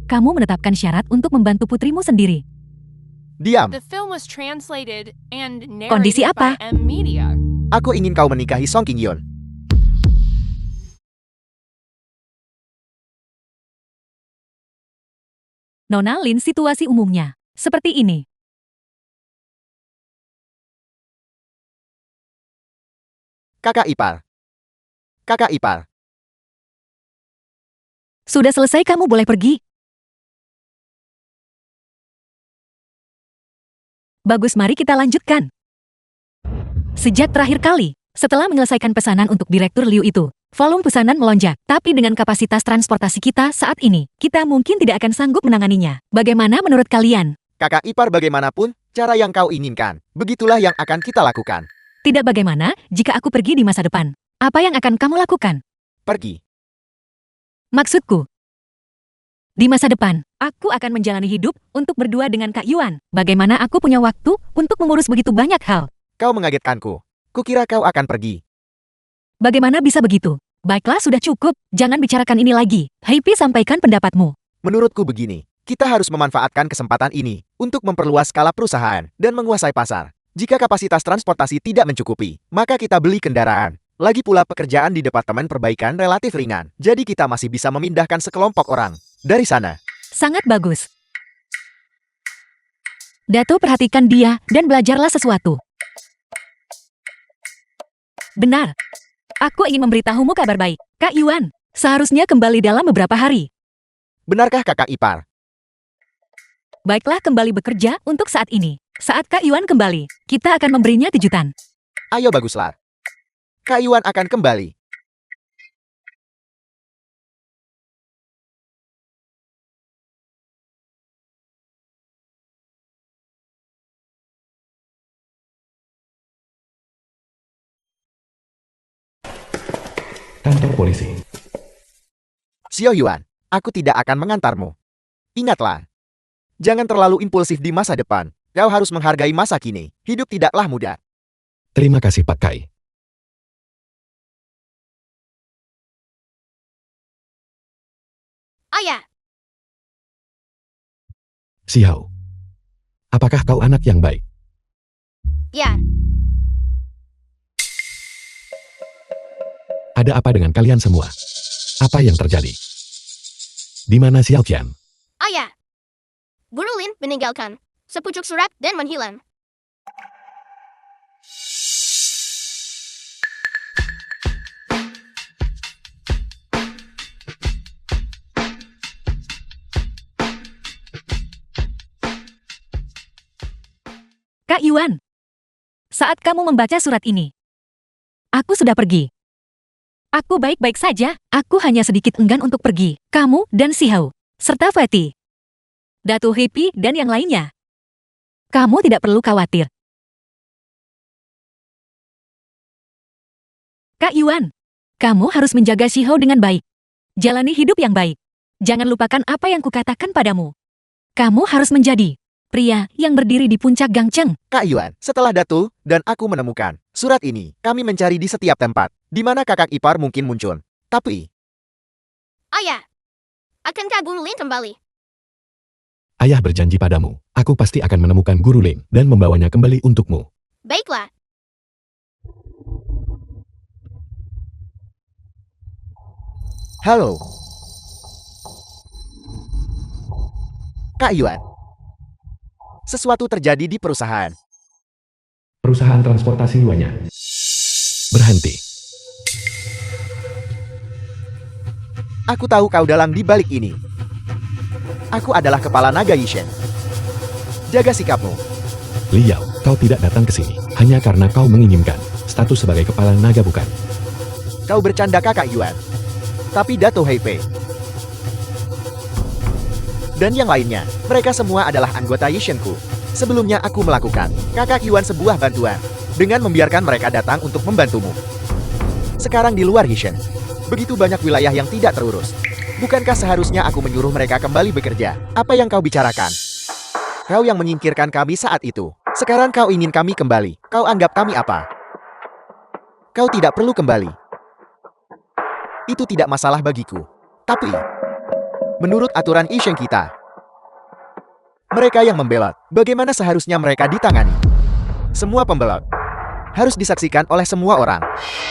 Kamu menetapkan syarat untuk membantu putrimu sendiri. Diam. The film was translated and Kondisi narrated by apa? M Media. Aku ingin kau menikahi Song Qingyon. Nona Lin, situasi umumnya seperti ini. Kakak ipar. Kakak ipar. Sudah selesai, kamu boleh pergi. Bagus, mari kita lanjutkan. Sejak terakhir kali, setelah menyelesaikan pesanan untuk Direktur Liu itu, volume pesanan melonjak. Tapi dengan kapasitas transportasi kita saat ini, kita mungkin tidak akan sanggup menanganinya. Bagaimana menurut kalian? Kakak ipar, bagaimanapun cara yang kau inginkan, begitulah yang akan kita lakukan. Tidak bagaimana jika aku pergi di masa depan. Apa yang akan kamu lakukan? pergi. Maksudku, di masa depan, aku akan menjalani hidup untuk berdua dengan Kak Yuan. Bagaimana aku punya waktu untuk mengurus begitu banyak hal? Kau mengagetkanku. Kukira kau akan pergi. Bagaimana bisa begitu? Baiklah, sudah cukup. Jangan bicarakan ini lagi. Happy, sampaikan pendapatmu. Menurutku begini, kita harus memanfaatkan kesempatan ini untuk memperluas skala perusahaan dan menguasai pasar. Jika kapasitas transportasi tidak mencukupi, maka kita beli kendaraan. Lagi pula pekerjaan di Departemen Perbaikan relatif ringan, jadi kita masih bisa memindahkan sekelompok orang dari sana. Sangat bagus. Dato, perhatikan dia dan belajarlah sesuatu. Benar. Aku ingin memberitahumu kabar baik. Kak Yuan seharusnya kembali dalam beberapa hari. Benarkah kakak ipar? Baiklah, kembali bekerja untuk saat ini. Saat Kak Yuan kembali, kita akan memberinya kejutan. Ayo baguslah. Kak Yuan akan kembali. Kantor polisi. Xiao Yuan, aku tidak akan mengantarmu. Ingatlah, jangan terlalu impulsif di masa depan. Kau harus menghargai masa kini. Hidup tidaklah mudah. Terima kasih Pak Kai. Ayah, Xiao. Apakah kau anak yang baik? ya, Ada apa dengan kalian semua? Apa yang terjadi? Di mana Xiao Qian? ayah. Guru Lin meninggalkan sepucuk surat dan menghilang. Kak Yuan, saat kamu membaca surat ini, aku sudah pergi. Aku baik-baik saja, aku hanya sedikit enggan untuk pergi. Kamu dan Xiao, serta Fatty, Dato Happy dan yang lainnya. Kamu tidak perlu khawatir. Kak Yuan, kamu harus menjaga Xiao dengan baik. Jalani hidup yang baik. Jangan lupakan apa yang kukatakan padamu. Kamu harus menjadi pria yang berdiri di puncak Gangcheng. Kak Yuan, setelah Datu dan aku menemukan surat ini, kami mencari di setiap tempat, di mana kakak ipar mungkin muncul. Tapi, Ayah, akankah Guru Lin kembali? Ayah berjanji padamu, aku pasti akan menemukan Guru Ling dan membawanya kembali untukmu. Baiklah. halo. Kak Yuan, sesuatu terjadi di perusahaan. Perusahaan transportasi Yuannya berhenti. Aku tahu kau dalang di balik ini. Aku adalah kepala naga Yishen. Jaga sikapmu. Liao, kau tidak datang ke sini hanya karena kau menginginkan status sebagai kepala naga, bukan? Kau bercanda kakak Yuan. Tapi Dato Heipei dan yang lainnya, mereka semua adalah anggota Yishenku. Sebelumnya aku melakukan kakak Yuan sebuah bantuan dengan membiarkan mereka datang untuk membantumu. Sekarang di luar Yishen, begitu banyak wilayah yang tidak terurus. Bukankah seharusnya aku menyuruh mereka kembali bekerja? Apa yang kau bicarakan? Kau yang menyingkirkan kami saat itu. Sekarang kau ingin kami kembali. Kau anggap kami apa? Kau tidak perlu kembali. Itu tidak masalah bagiku. Tapi, menurut aturan Yishen kita, mereka yang membelot, bagaimana seharusnya mereka ditangani? Semua pembelot harus disaksikan oleh semua orang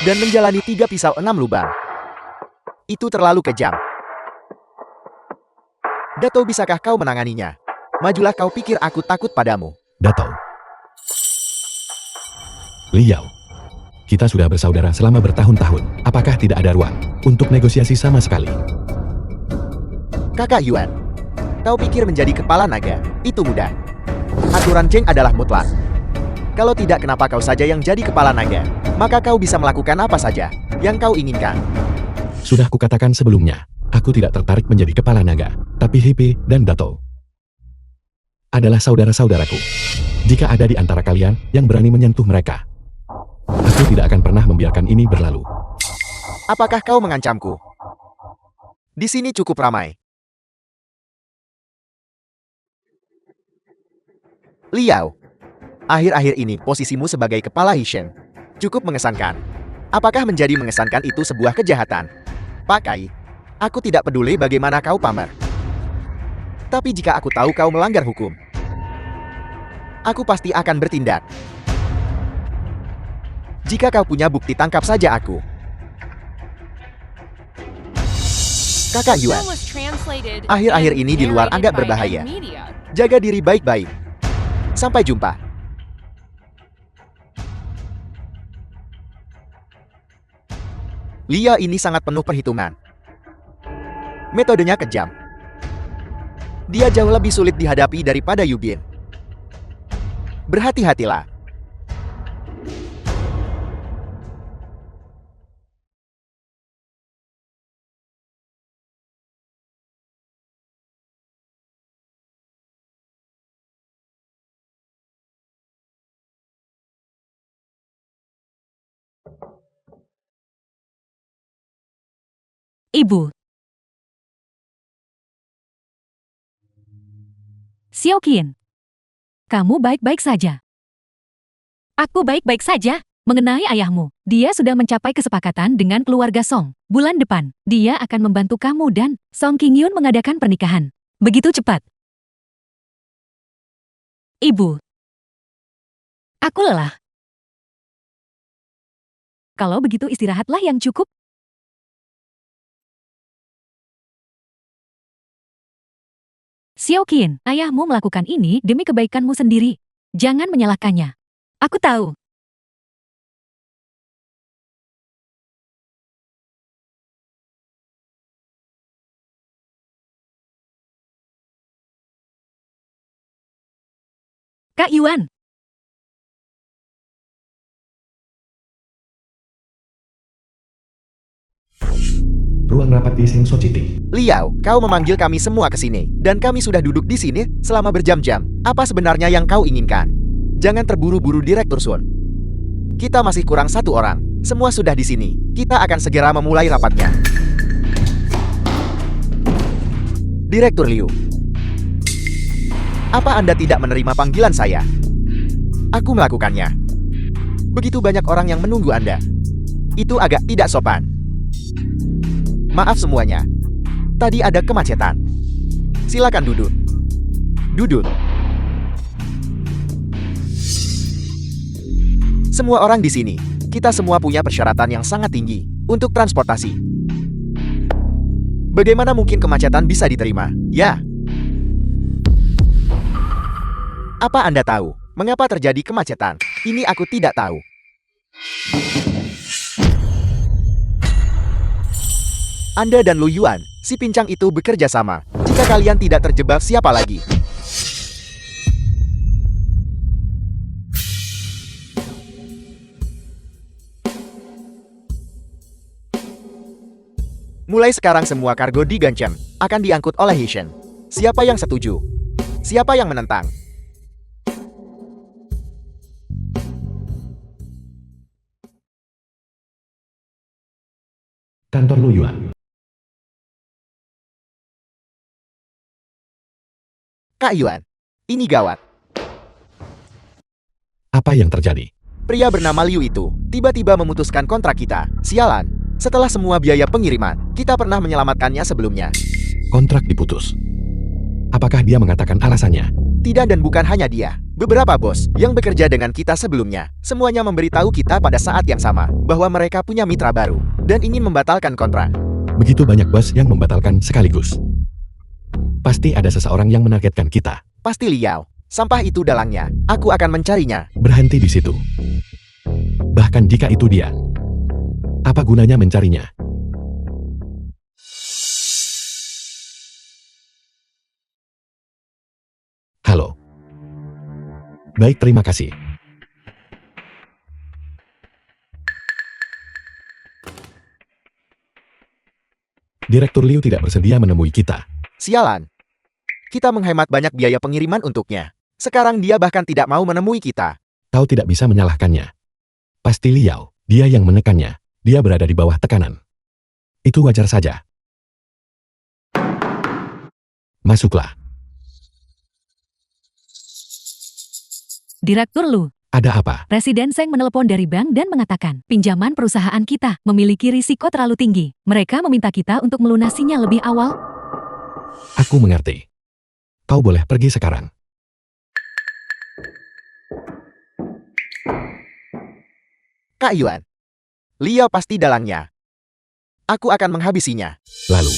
dan menjalani 3 pisau 6 lubang. Itu terlalu kejam. Dato, bisakah kau menanganinya? Majulah, kau pikir aku takut padamu. Dato. Liao, kita sudah bersaudara selama bertahun-tahun. Apakah tidak ada ruang untuk negosiasi sama sekali? Kakak Yuan, kau pikir menjadi kepala naga itu mudah? Aturan Zheng adalah mutlak. Kalau tidak, kenapa kau saja yang jadi kepala naga? Maka kau bisa melakukan apa saja yang kau inginkan. Sudah kukatakan sebelumnya, aku tidak tertarik menjadi kepala naga, tapi Hepe dan Dato adalah saudara-saudaraku. Jika ada di antara kalian yang berani menyentuh mereka, aku tidak akan pernah membiarkan ini berlalu. Apakah kau mengancamku? Di sini cukup ramai. Liao, akhir-akhir ini posisimu sebagai kepala Hishen cukup mengesankan. Apakah menjadi mengesankan itu sebuah kejahatan? Pakai, aku tidak peduli bagaimana kau pamer. Tapi jika aku tahu kau melanggar hukum, aku pasti akan bertindak. Jika kau punya bukti, tangkap saja aku. Kakak Yuan, That was translated akhir-akhir and ini di luar narrated agak by berbahaya. M Media. Jaga diri baik-baik. Sampai jumpa. Lia ini sangat penuh perhitungan. Metodenya kejam. Dia jauh lebih sulit dihadapi daripada Yubin. Berhati-hatilah. Ibu. Xiaoqian. Kamu baik-baik saja. Aku baik-baik saja. Mengenai ayahmu, dia sudah mencapai kesepakatan dengan keluarga Song. Bulan depan, dia akan membantu kamu dan Song Qingyun mengadakan pernikahan. Begitu cepat. Ibu. Aku lelah. Kalau begitu istirahatlah yang cukup. Xiaoqian, ayahmu melakukan ini demi kebaikanmu sendiri. Jangan menyalahkannya. Aku tahu. Kak Yuan. Ruang rapat di Sing Society. Liao, kau memanggil kami semua ke sini, dan kami sudah duduk di sini selama berjam-jam. Apa sebenarnya yang kau inginkan? Jangan terburu-buru, Direktur Sun. Kita masih kurang satu orang. Semua sudah di sini. Kita akan segera memulai rapatnya. Direktur Liu. Apa Anda tidak menerima panggilan saya? Aku melakukannya. Begitu banyak orang yang menunggu Anda. Itu agak tidak sopan. Maaf semuanya. Tadi ada kemacetan. Silakan duduk. Duduk. Semua orang di sini, kita semua punya persyaratan yang sangat tinggi untuk transportasi. Bagaimana mungkin kemacetan bisa diterima? Ya. Apa Anda tahu mengapa terjadi kemacetan? Ini aku tidak tahu. Anda dan Lu Yuan, si pincang itu bekerja sama. Jika kalian tidak terjebak, siapa lagi? Mulai sekarang semua kargo di Ganchen akan diangkut oleh Hishen. Siapa yang setuju? Siapa yang menentang? Kantor Lu Yuan. Kak Yuan, ini gawat. Apa yang terjadi? Pria bernama Liu itu tiba-tiba memutuskan kontrak kita. Sialan. Setelah semua biaya pengiriman, kita pernah menyelamatkannya sebelumnya. Kontrak diputus. Apakah dia mengatakan alasannya? Tidak, dan bukan hanya dia. Beberapa bos yang bekerja dengan kita sebelumnya, semuanya memberitahu kita pada saat yang sama bahwa mereka punya mitra baru dan ingin membatalkan kontrak. Begitu banyak bos yang membatalkan sekaligus. Pasti ada seseorang yang menargetkan kita. Pasti Liao. Sampah itu dalangnya. Aku akan mencarinya. Berhenti di situ. Bahkan jika itu dia, apa gunanya mencarinya? Halo. Baik, terima kasih. Direktur Liu tidak bersedia menemui kita. Sialan. Kita menghemat banyak biaya pengiriman untuknya. Sekarang dia bahkan tidak mau menemui kita. Kau tidak bisa menyalahkannya. Pasti Liao, dia yang menekannya. Dia berada di bawah tekanan. Itu wajar saja. Masuklah. Direktur Lu, Ada apa? Presiden Seng menelepon dari bank dan mengatakan, pinjaman perusahaan kita memiliki risiko terlalu tinggi. Mereka meminta kita untuk melunasinya lebih awal. Aku mengerti. Kau boleh pergi sekarang. Kak Yuan. Liao pasti dalangnya. Aku akan menghabisinya. Lalu,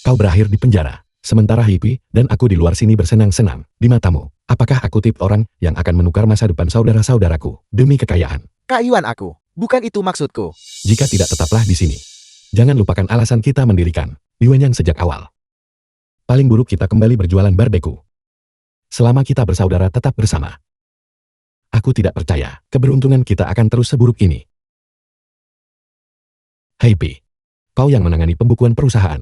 kau berakhir di penjara. Sementara Hippie dan aku di luar sini bersenang-senang. Di matamu, apakah aku tip orang yang akan menukar masa depan saudara-saudaraku demi kekayaan? Kak Yuan aku. Bukan itu maksudku. Jika tidak, tetaplah di sini. Jangan lupakan alasan kita mendirikan Yuan yang sejak awal. Paling buruk kita kembali berjualan barbeku. Selama kita bersaudara tetap bersama. Aku tidak percaya keberuntungan kita akan terus seburuk ini. Hippie, kau yang menangani pembukuan perusahaan.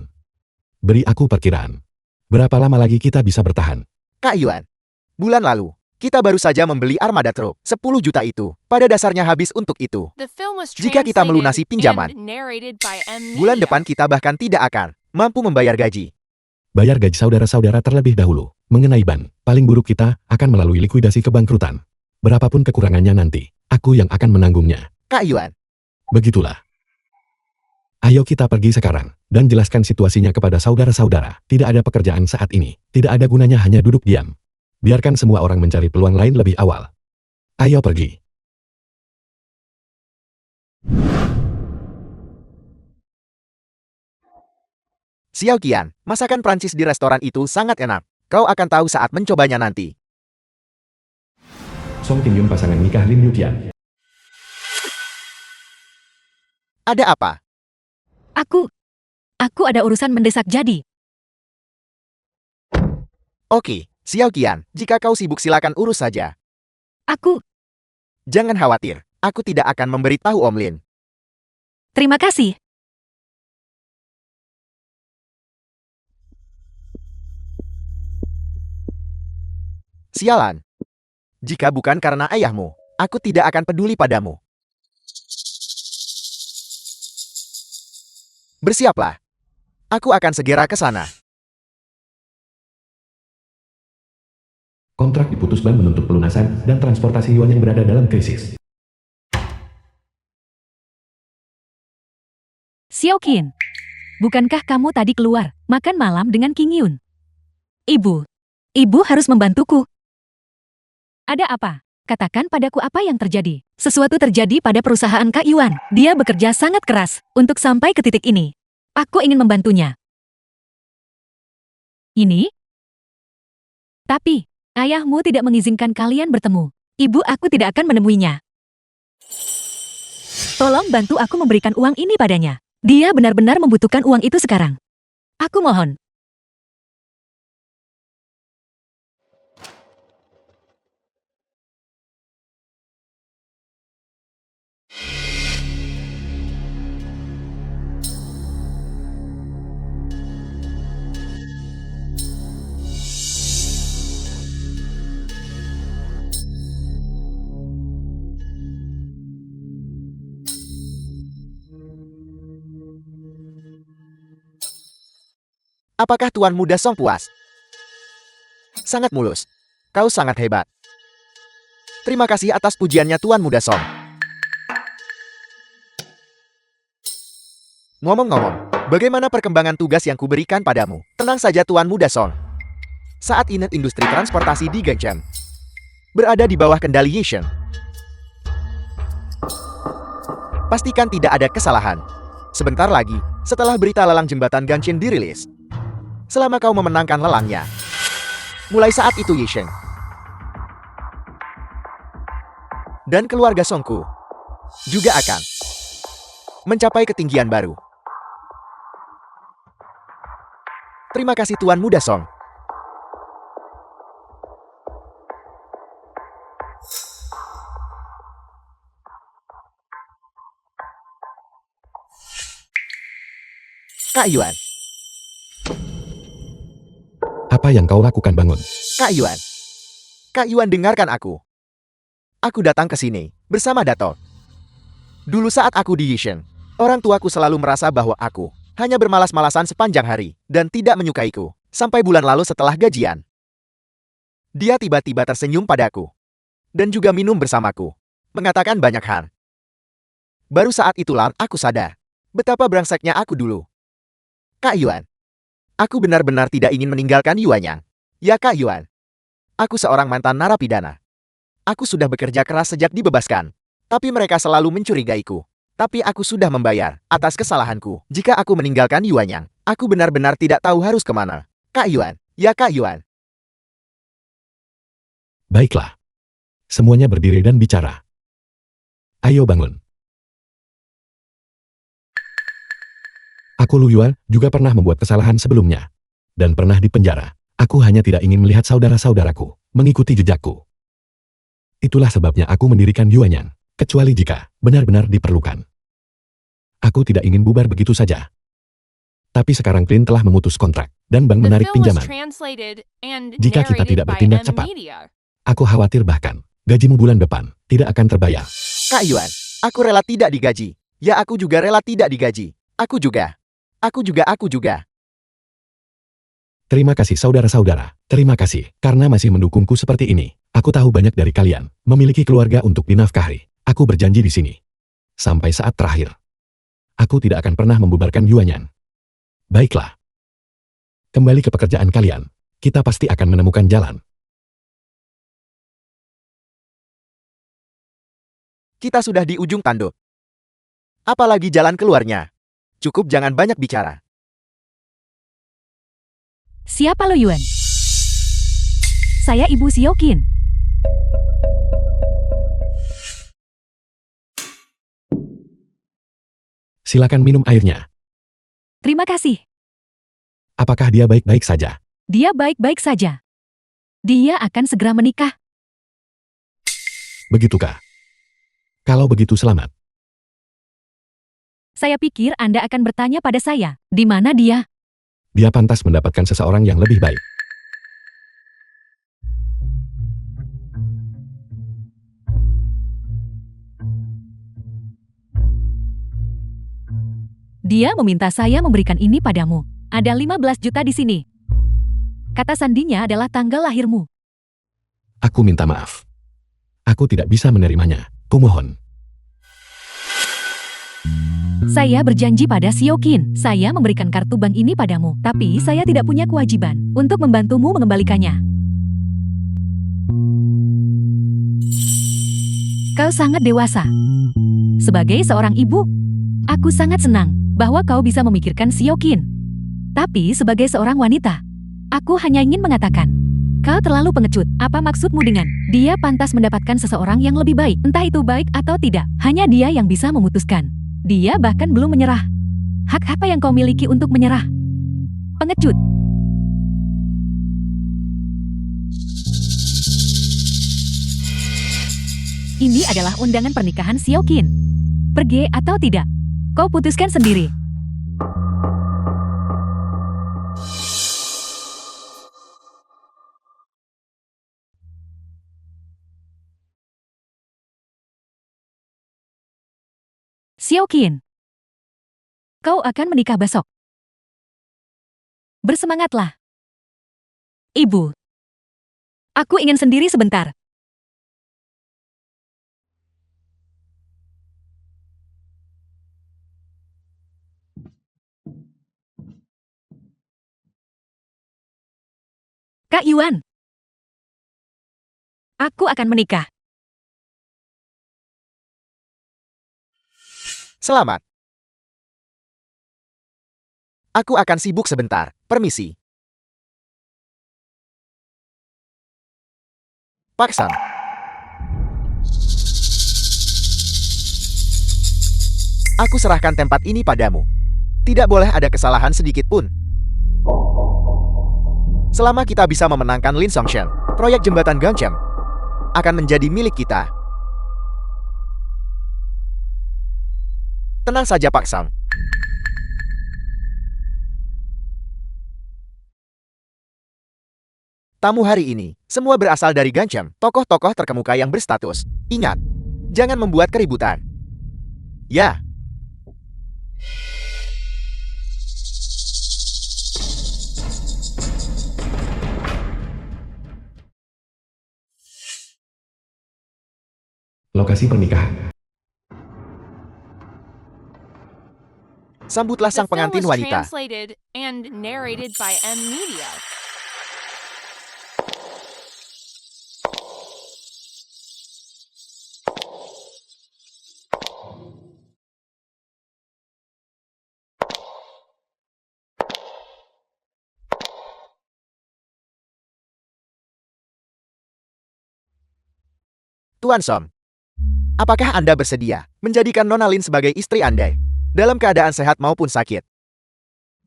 Beri aku perkiraan. Berapa lama lagi kita bisa bertahan? Kak Yuan. Bulan lalu, kita baru saja membeli armada truk. 10 juta itu, pada dasarnya habis untuk itu. The film was Jika kita melunasi translated pinjaman, and narrated by M bulan Media. depan kita bahkan tidak akan mampu membayar gaji. Bayar gaji saudara-saudara terlebih dahulu. Mengenai ban, paling buruk kita akan melalui likuidasi kebangkrutan. Berapapun kekurangannya nanti, aku yang akan menanggungnya. Kak Yuan. Begitulah. Ayo kita pergi sekarang, dan jelaskan situasinya kepada saudara-saudara. Tidak ada pekerjaan saat ini. Tidak ada gunanya hanya duduk diam. Biarkan semua orang mencari peluang lain lebih awal. Ayo pergi. Xiao Qian, masakan Prancis di restoran itu sangat enak. Kau akan tahu saat mencobanya nanti. Song Ting Yun pasangan nikah Lin Yutian. Ada apa? Aku ada urusan mendesak jadi. Oke, Xiao Qian, jika kau sibuk silakan urus saja. Aku, Jangan khawatir, aku tidak akan memberitahu Om Lin. terima kasih. Sialan. Jika bukan karena ayahmu, aku tidak akan peduli padamu. Bersiaplah. Aku akan segera ke sana. Kontrak diputus bank menuntut pelunasan dan transportasi Yuan yang berada dalam krisis. Xiao Qin, bukankah kamu tadi keluar makan malam dengan King Yun? Ibu harus membantuku. Ada apa? Katakan padaku apa yang terjadi. Sesuatu terjadi pada perusahaan Kak Yuan. Dia bekerja sangat keras untuk sampai ke titik ini. Aku ingin membantunya. Ini? Tapi, ayahmu tidak mengizinkan kalian bertemu. Ibu aku tidak akan menemuinya. Tolong bantu aku memberikan uang ini padanya. Dia benar-benar membutuhkan uang itu sekarang. Aku mohon. Apakah Tuan Muda Song puas? Sangat mulus. Kau sangat hebat. Terima kasih atas pujiannya Tuan Muda Song. Ngomong-ngomong, bagaimana perkembangan tugas yang kuberikan padamu? Tenang saja Tuan Muda Song. Saat ini industri transportasi di Gangcheng berada di bawah kendali Yishen. Pastikan tidak ada kesalahan. Sebentar lagi, setelah berita lelang jembatan Ganchen dirilis, selama kau memenangkan lelangnya, mulai saat itu Yisheng dan keluarga Songku juga akan mencapai ketinggian baru. Terima kasih Tuan Muda Song. Kak Yuan. Apa yang kau lakukan, bangun? Kak Yuan. Kak Yuan, dengarkan aku. Aku datang ke sini bersama Dato. Dulu saat aku di Yishen, Orang tuaku selalu merasa bahwa aku hanya bermalas-malasan sepanjang hari dan tidak menyukaiku. Sampai bulan lalu setelah gajian. Dia tiba-tiba tersenyum padaku. Dan juga minum bersamaku. Mengatakan banyak hal. Baru saat itulah aku sadar. Betapa brangseknya aku dulu. Kak Yuan. Aku benar-benar tidak ingin meninggalkan Yuanyang. Ya Kak Yuan. Aku seorang mantan narapidana. Aku sudah bekerja keras sejak dibebaskan. Tapi mereka selalu mencurigaiku. Tapi aku sudah membayar atas kesalahanku. Jika aku meninggalkan Yuanyang, aku benar-benar tidak tahu harus kemana. Kak Yuan. Ya Kak Yuan. Baiklah. Semuanya berdiri dan bicara. Ayo bangun. Aku Lu Yuan juga pernah membuat kesalahan sebelumnya. Dan pernah dipenjara. Aku hanya tidak ingin melihat saudara-saudaraku mengikuti jejakku. Itulah sebabnya aku mendirikan Yuanyang. Kecuali jika benar-benar diperlukan. Aku tidak ingin bubar begitu saja. Tapi sekarang Clint telah memutus kontrak dan bank The menarik film was pinjaman. translated and Jika kita narrated tidak by bertindak M cepat. Media. Aku khawatir bahkan gajimu bulan depan tidak akan terbayar. Kak Yuan. Aku rela tidak digaji. Ya aku juga rela tidak digaji. Aku juga. Aku juga. Terima kasih saudara-saudara. Terima kasih karena masih mendukungku seperti ini. Aku tahu banyak dari kalian memiliki keluarga untuk dinafkahi. Aku berjanji di sini. Sampai saat terakhir. Aku tidak akan pernah membubarkan Yuanyang. Baiklah. Kembali ke pekerjaan kalian. Kita pasti akan menemukan jalan. Kita sudah di ujung tanduk. Apalagi jalan keluarnya. Cukup jangan banyak bicara. Siapa lo Yuan? Saya Ibu Siokin. Silakan minum airnya. Terima kasih. Apakah dia baik-baik saja? Dia baik-baik saja. Dia akan segera menikah. Begitukah? Kalau begitu selamat. Saya pikir Anda akan bertanya pada saya, di mana dia? Dia pantas mendapatkan seseorang yang lebih baik. Dia meminta saya memberikan ini padamu. Ada 15 juta di sini. Kata sandinya adalah tanggal lahirmu. Aku minta maaf. Aku tidak bisa menerimanya. Kumohon. Saya berjanji pada Siokin, saya memberikan kartu bank ini padamu, tapi saya tidak punya kewajiban untuk membantumu mengembalikannya. Kau sangat dewasa. Sebagai seorang ibu, aku sangat senang bahwa kau bisa memikirkan Siokin. Tapi sebagai seorang wanita, aku hanya ingin mengatakan, kau terlalu pengecut. Apa maksudmu dengan, dia pantas mendapatkan seseorang yang lebih baik? Entah itu baik atau tidak, hanya dia yang bisa memutuskan. Dia bahkan belum menyerah. Hak apa yang kau miliki untuk menyerah? Pengecut. Ini adalah undangan pernikahan Siokin. Pergi atau tidak? Kau putuskan sendiri. Siokin, kau akan menikah besok. Bersemangatlah. Ibu, aku ingin sendiri sebentar. Kak Yuan, aku akan menikah. Selamat. Aku akan sibuk sebentar. Permisi. Pak Sang. Aku serahkan tempat ini padamu. Tidak boleh ada kesalahan sedikit pun. Selama kita bisa memenangkan Lin Songshan, proyek jembatan Gangchem akan menjadi milik kita. Tenang saja Pak Sang. Tamu hari ini, semua berasal dari Gangchem, tokoh-tokoh terkemuka yang berstatus. Ingat, jangan membuat keributan. Ya. Lokasi pernikahan. Sambutlah The sang film pengantin was wanita. translated and narrated by M Media. Tuan Song, apakah Anda bersedia menjadikan Nona Lin sebagai istri Anda? Dalam keadaan sehat maupun sakit.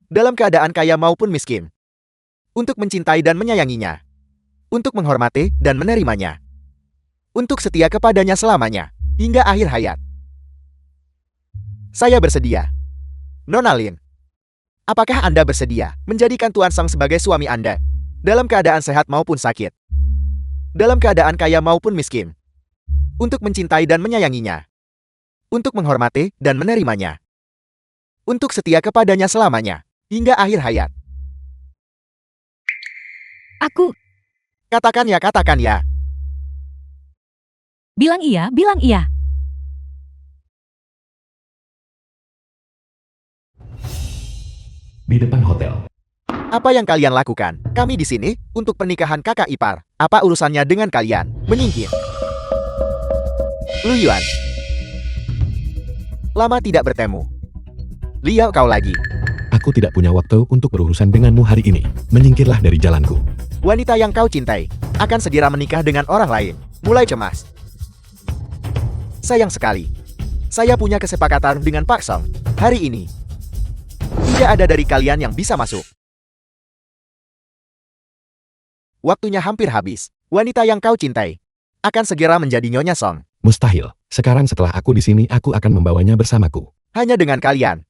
Dalam keadaan kaya maupun miskin. Untuk mencintai dan menyayanginya. Untuk menghormati dan menerimanya. Untuk setia kepadanya selamanya. Hingga akhir hayat. Saya bersedia. Nona Lin, apakah Anda bersedia menjadikan Tuan Song sebagai suami Anda? Dalam keadaan sehat maupun sakit. Dalam keadaan kaya maupun miskin. Untuk mencintai dan menyayanginya. Untuk menghormati dan menerimanya. Untuk setia kepadanya selamanya. Hingga akhir hayat. Aku Katakan ya, katakan ya. bilang iya, bilang iya. Di depan hotel. Apa yang kalian lakukan? Kami di sini untuk pernikahan kakak ipar. Apa urusannya dengan kalian? Menyingkir. Lu Yuan. Lama tidak bertemu. Lihat kau lagi. Aku tidak punya waktu untuk berurusan denganmu hari ini. Menyingkirlah dari jalanku. Wanita yang kau cintai akan segera menikah dengan orang lain. Mulai cemas. Sayang sekali. Saya punya kesepakatan dengan Pak Song. Hari ini. Tidak ada dari kalian yang bisa masuk. Waktunya hampir habis. Wanita yang kau cintai akan segera menjadi Nyonya Song. Mustahil. Sekarang setelah aku di sini, aku akan membawanya bersamaku. Hanya dengan kalian.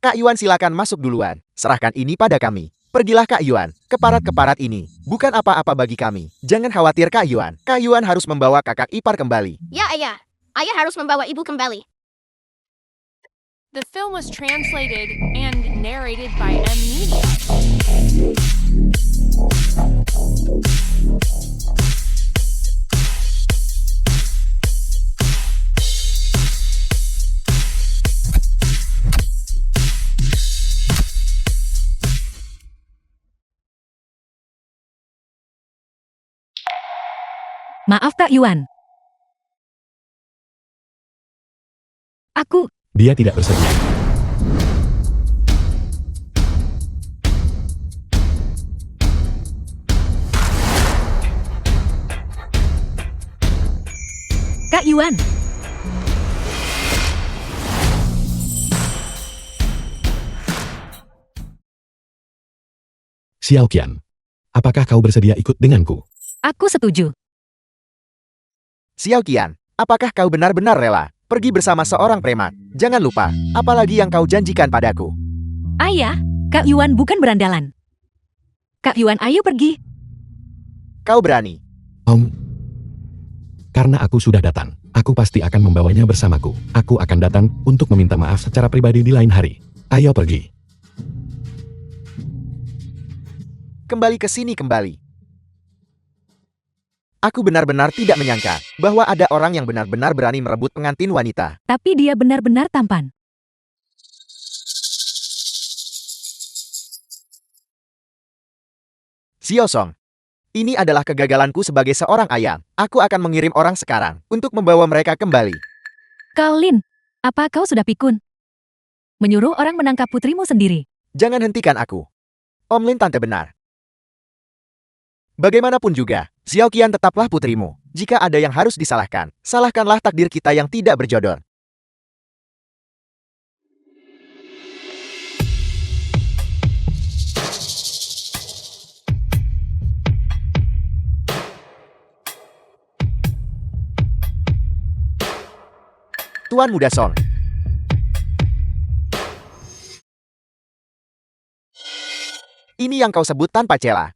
Kak Yuan, silakan masuk duluan. Serahkan ini pada kami. Pergilah Kak Yuan. Keparat-keparat ini bukan apa-apa bagi kami. Jangan khawatir Kak Yuan. Kak Yuan harus membawa kakak ipar kembali. Ya, ayah. Ayah harus membawa ibu kembali. The film was translated and narrated by M Media. Maaf Kak Yuan. Aku Dia tidak bersedia. Kak Yuan. Xiao Qian. Apakah kau bersedia ikut denganku? Aku setuju. Xiao Qian, apakah kau benar-benar rela pergi bersama seorang preman? Jangan lupa, apalagi yang kau janjikan padaku. Ayah, Kak Yuan bukan berandalan. Kak Yuan, ayo pergi. Kau berani. Karena aku sudah datang, aku pasti akan membawanya bersamaku. Aku akan datang untuk meminta maaf secara pribadi di lain hari. Ayo pergi. Kembali ke sini kembali. Aku benar-benar tidak menyangka bahwa ada orang yang benar-benar berani merebut pengantin wanita. Tapi dia benar-benar tampan. Xiao Song, ini adalah kegagalanku sebagai seorang ayah. Aku akan mengirim orang sekarang untuk membawa mereka kembali. Kau Lin, apa kau sudah pikun? Menyuruh orang menangkap putrimu sendiri. Jangan hentikan aku. Om Lin, tante benar. Bagaimanapun juga, Xiao Qian tetaplah putrimu. Jika ada yang harus disalahkan, salahkanlah takdir kita yang tidak berjodoh. Tuan Muda Song. Ini yang kau sebut tanpa celah.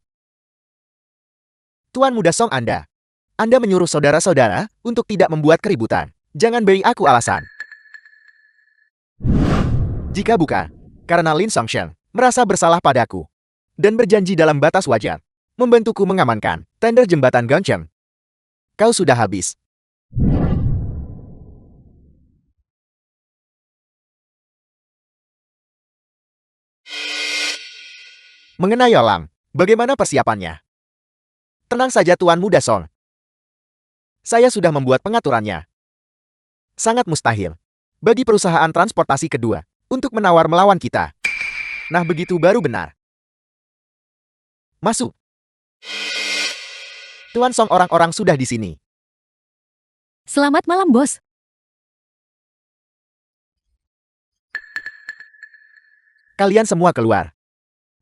Tuan Muda Song, Anda menyuruh saudara-saudara untuk tidak membuat keributan. Jangan beri aku alasan. Jika bukan, karena Lin Songshen merasa bersalah padaku dan berjanji dalam batas wajar membantuku mengamankan tender jembatan Gangcheng. Kau sudah habis. Mengenai Yolang, bagaimana persiapannya? Tenang saja Tuan Muda Song. Saya sudah membuat pengaturannya. Sangat mustahil bagi perusahaan transportasi kedua untuk menawar melawan kita. Nah, begitu baru benar. Masuk. Tuan Song, orang-orang sudah di sini. Selamat malam, bos. Kalian semua keluar.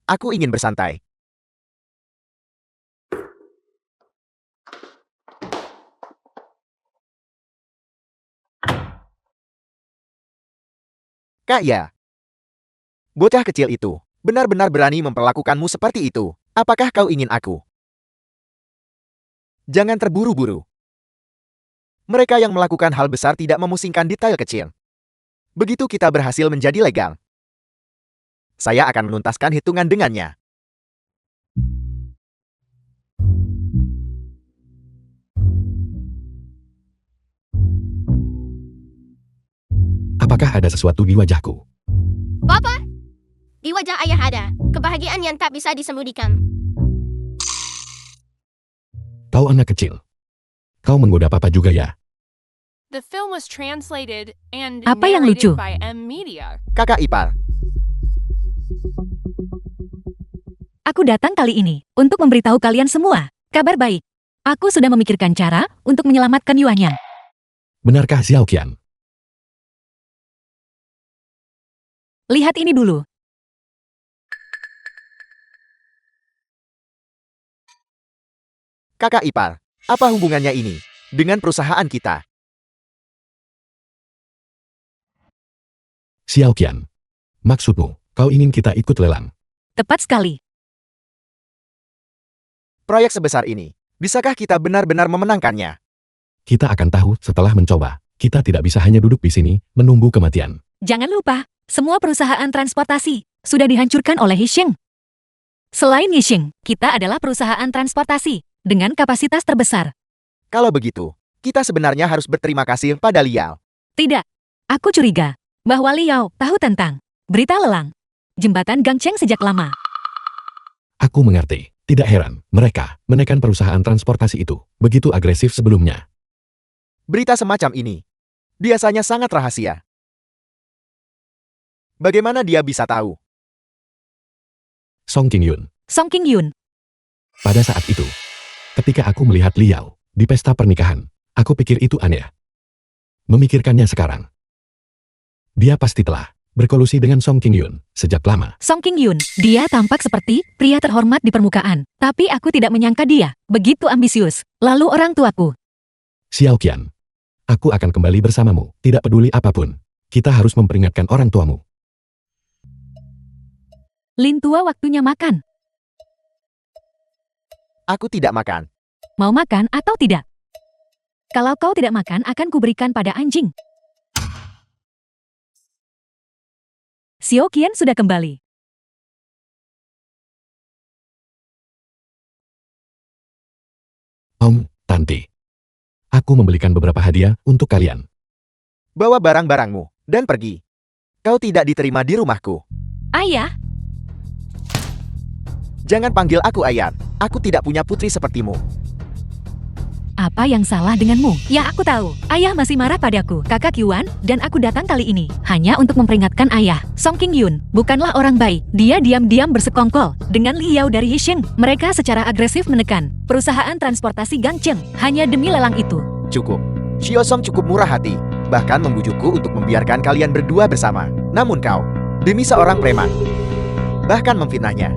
Aku ingin bersantai. Kak Ya. Bocah kecil itu benar-benar berani memperlakukanmu seperti itu. Apakah kau ingin aku? Jangan terburu-buru. Mereka yang melakukan hal besar tidak memusingkan detail kecil. Begitu kita berhasil menjadi legal, saya akan menuntaskan hitungan dengannya. Apakah ada sesuatu di wajahku? Papa, di wajah ayah ada kebahagiaan yang tak bisa disembunyikan. Kau anak kecil. Kau menggoda papa juga ya? The film was translated and Apa yang narrated lucu? by M Media. Kakak ipar, Aku datang kali ini untuk memberitahu kalian semua. Kabar baik. Aku sudah memikirkan cara untuk menyelamatkan Yuanyan. Benarkah Xiao Qian? Lihat ini dulu. kakak ipar, apa hubungannya ini dengan perusahaan kita? Xiao Qian. Maksudmu, kau ingin kita ikut lelang? Tepat sekali. Proyek sebesar ini, bisakah kita benar-benar memenangkannya? Kita akan tahu setelah mencoba. Kita tidak bisa hanya duduk di sini, menunggu kematian. Jangan lupa, semua perusahaan transportasi sudah dihancurkan oleh Yixing. Selain Yixing, kita adalah perusahaan transportasi dengan kapasitas terbesar. Kalau begitu, kita sebenarnya harus berterima kasih pada Liao. Tidak, aku curiga bahwa Liao tahu tentang berita lelang jembatan Gangcheng sejak lama. Aku mengerti. Tidak heran, mereka menekan perusahaan transportasi itu begitu agresif sebelumnya. Berita semacam ini biasanya sangat rahasia. Bagaimana dia bisa tahu? Song Qingyun. Song Qingyun, Pada saat itu, ketika aku melihat Liao di pesta pernikahan, aku pikir itu aneh. Memikirkannya sekarang, dia pasti telah berkolusi dengan Song Qingyun sejak lama. Song Qingyun, dia tampak seperti pria terhormat di permukaan, tapi aku tidak menyangka dia begitu ambisius. Lalu orang tuaku, Xiao Qian, aku akan kembali bersamamu, tidak peduli apapun. Kita harus memperingatkan orang tuamu. Lin tua waktunya makan. Aku tidak makan. Mau makan atau tidak? Kalau kau tidak makan, akan kuberikan pada anjing. Xiao Qian sudah kembali. Om, Tanti. Aku membelikan beberapa hadiah untuk kalian. Bawa barang-barangmu dan pergi. Kau tidak diterima di rumahku. Ayah, Jangan panggil aku ayah. Aku tidak punya putri sepertimu. apa yang salah denganmu? Ya, aku tahu. Ayah masih marah padaku, Kakak Yuan, dan aku datang kali ini hanya untuk memperingatkan ayah. Song Qingyun bukanlah orang baik. Dia diam-diam bersekongkol dengan Liao dari Yixing. Mereka secara agresif menekan perusahaan transportasi Gangcheng hanya demi lelang itu. Cukup. Xiao Song cukup murah hati, bahkan membujukku untuk membiarkan kalian berdua bersama. Namun kau, demi seorang preman, bahkan memfitnahnya.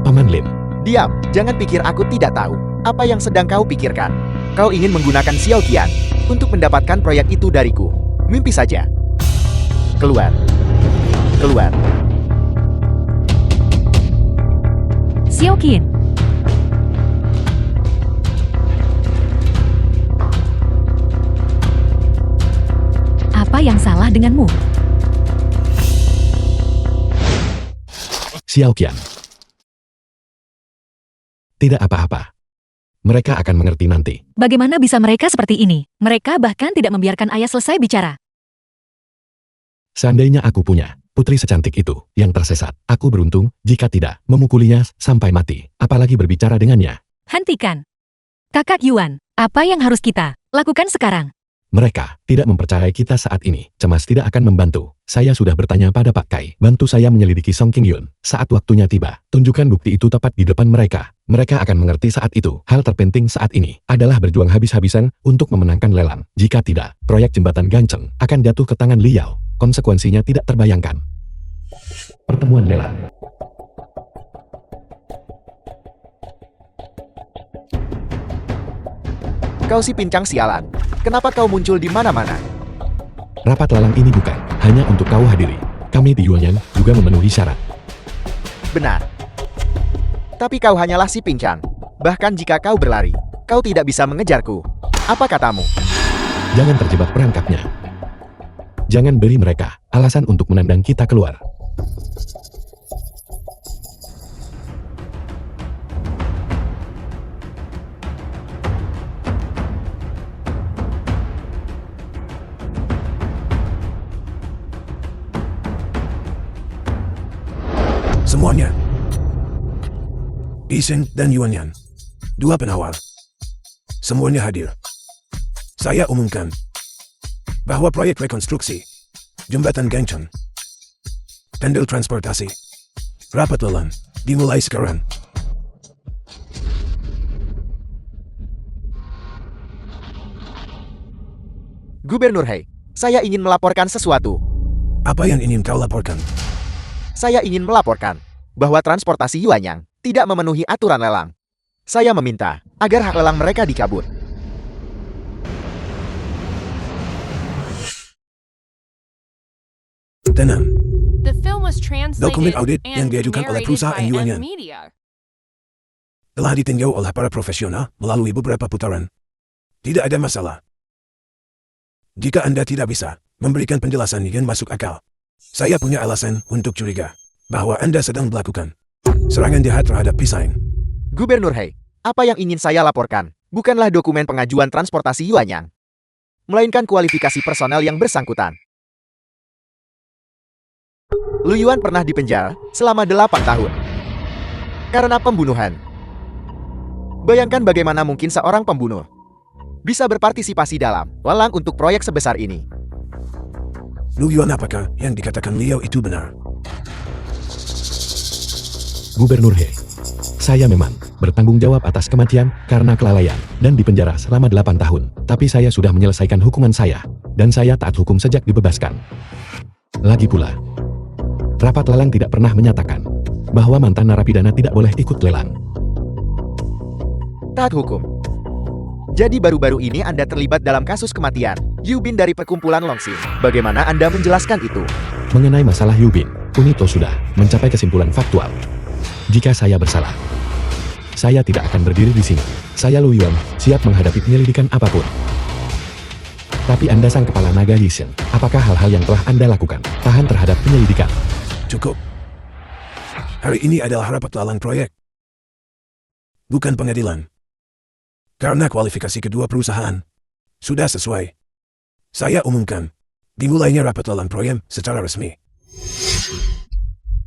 Paman Lin, Diam, jangan pikir aku tidak tahu apa yang sedang kau pikirkan. Kau ingin menggunakan Xiao Qian untuk mendapatkan proyek itu dariku. Mimpi saja. Keluar. Keluar. Xiao Qian, apa yang salah denganmu? Xiao Qian. Tidak apa-apa. Mereka akan mengerti nanti. Bagaimana bisa mereka seperti ini? Mereka bahkan tidak membiarkan ayah selesai bicara. Seandainya aku punya putri secantik itu yang tersesat, aku beruntung jika tidak memukulinya sampai mati, apalagi berbicara dengannya. Hentikan. Kakak Yuan, apa yang harus kita lakukan sekarang? Mereka tidak mempercayai kita saat ini. Cemas tidak akan membantu. Saya sudah bertanya pada Pak Kai. Bantu saya menyelidiki Song King Yun. Saat waktunya tiba, tunjukkan bukti itu tepat di depan mereka. Mereka akan mengerti saat itu. Hal terpenting saat ini adalah berjuang habis-habisan untuk memenangkan lelang. Jika tidak, proyek jembatan Ganceng akan jatuh ke tangan Liao. Konsekuensinya tidak terbayangkan. Pertemuan lelang. Kau si pincang sialan. Kenapa kau muncul di mana-mana? Rapat lelang ini bukan hanya untuk kau hadiri. Kami di Yuanyang juga memenuhi syarat. Benar. Tapi kau hanyalah si pincang. Bahkan jika kau berlari, kau tidak bisa mengejarku. Apa katamu? Jangan terjebak perangkapnya. Jangan beri mereka alasan untuk menendang kita keluar. Semuanya. Iseng dan Yuanyan. Dua penawar. Semuanya hadir. Saya umumkan bahwa proyek rekonstruksi Jembatan Ganceng, tendel transportasi, rapat lelang dimulai sekarang. Gubernur Hei, saya ingin melaporkan sesuatu. Apa yang ingin kau laporkan? Saya ingin melaporkan bahwa transportasi Yuanyang tidak memenuhi aturan lelang. Saya meminta agar hak lelang mereka dicabut. Tenang. The film was Dokumen translated audit yang and diajukan oleh narrated perusahaan by M Yuanyan Media. telah ditinjau oleh para profesional melalui beberapa putaran. Tidak ada masalah. Jika Anda tidak bisa memberikan penjelasan yang masuk akal, saya punya alasan untuk curiga bahwa Anda sedang melakukan serangan jahat terhadap Pisaing. Gubernur Hei, apa yang ingin saya laporkan bukanlah dokumen pengajuan transportasi Yuanyang, melainkan kualifikasi personel yang bersangkutan. Lu Yuan pernah dipenjara selama 8 tahun karena pembunuhan. Bayangkan bagaimana mungkin seorang pembunuh bisa berpartisipasi dalam lelang untuk proyek sebesar ini. Lu Yuan, apakah yang dikatakan Liao itu benar? Gubernur He, saya memang bertanggung jawab atas kematian karena kelalaian dan dipenjara selama 8 tahun. Tapi saya sudah menyelesaikan hukuman saya, dan saya taat hukum sejak dibebaskan. Lagi pula, rapat lelang tidak pernah menyatakan bahwa mantan narapidana tidak boleh ikut lelang. Taat hukum. Jadi baru-baru ini Anda terlibat dalam kasus kematian Yubin dari perkumpulan Longxing. Bagaimana Anda menjelaskan itu? Mengenai masalah Yubin, Kunito sudah mencapai kesimpulan faktual. Jika saya bersalah, saya tidak akan berdiri di sini. Saya Lu Yuan, siap menghadapi penyelidikan apapun. Tapi Anda sang kepala naga Yishen, apakah hal-hal yang telah Anda lakukan tahan terhadap penyelidikan? Cukup. Hari ini adalah rapat lelang proyek, bukan pengadilan. Karena kualifikasi kedua perusahaan sudah sesuai, saya umumkan dimulainya rapat lelang proyek secara resmi.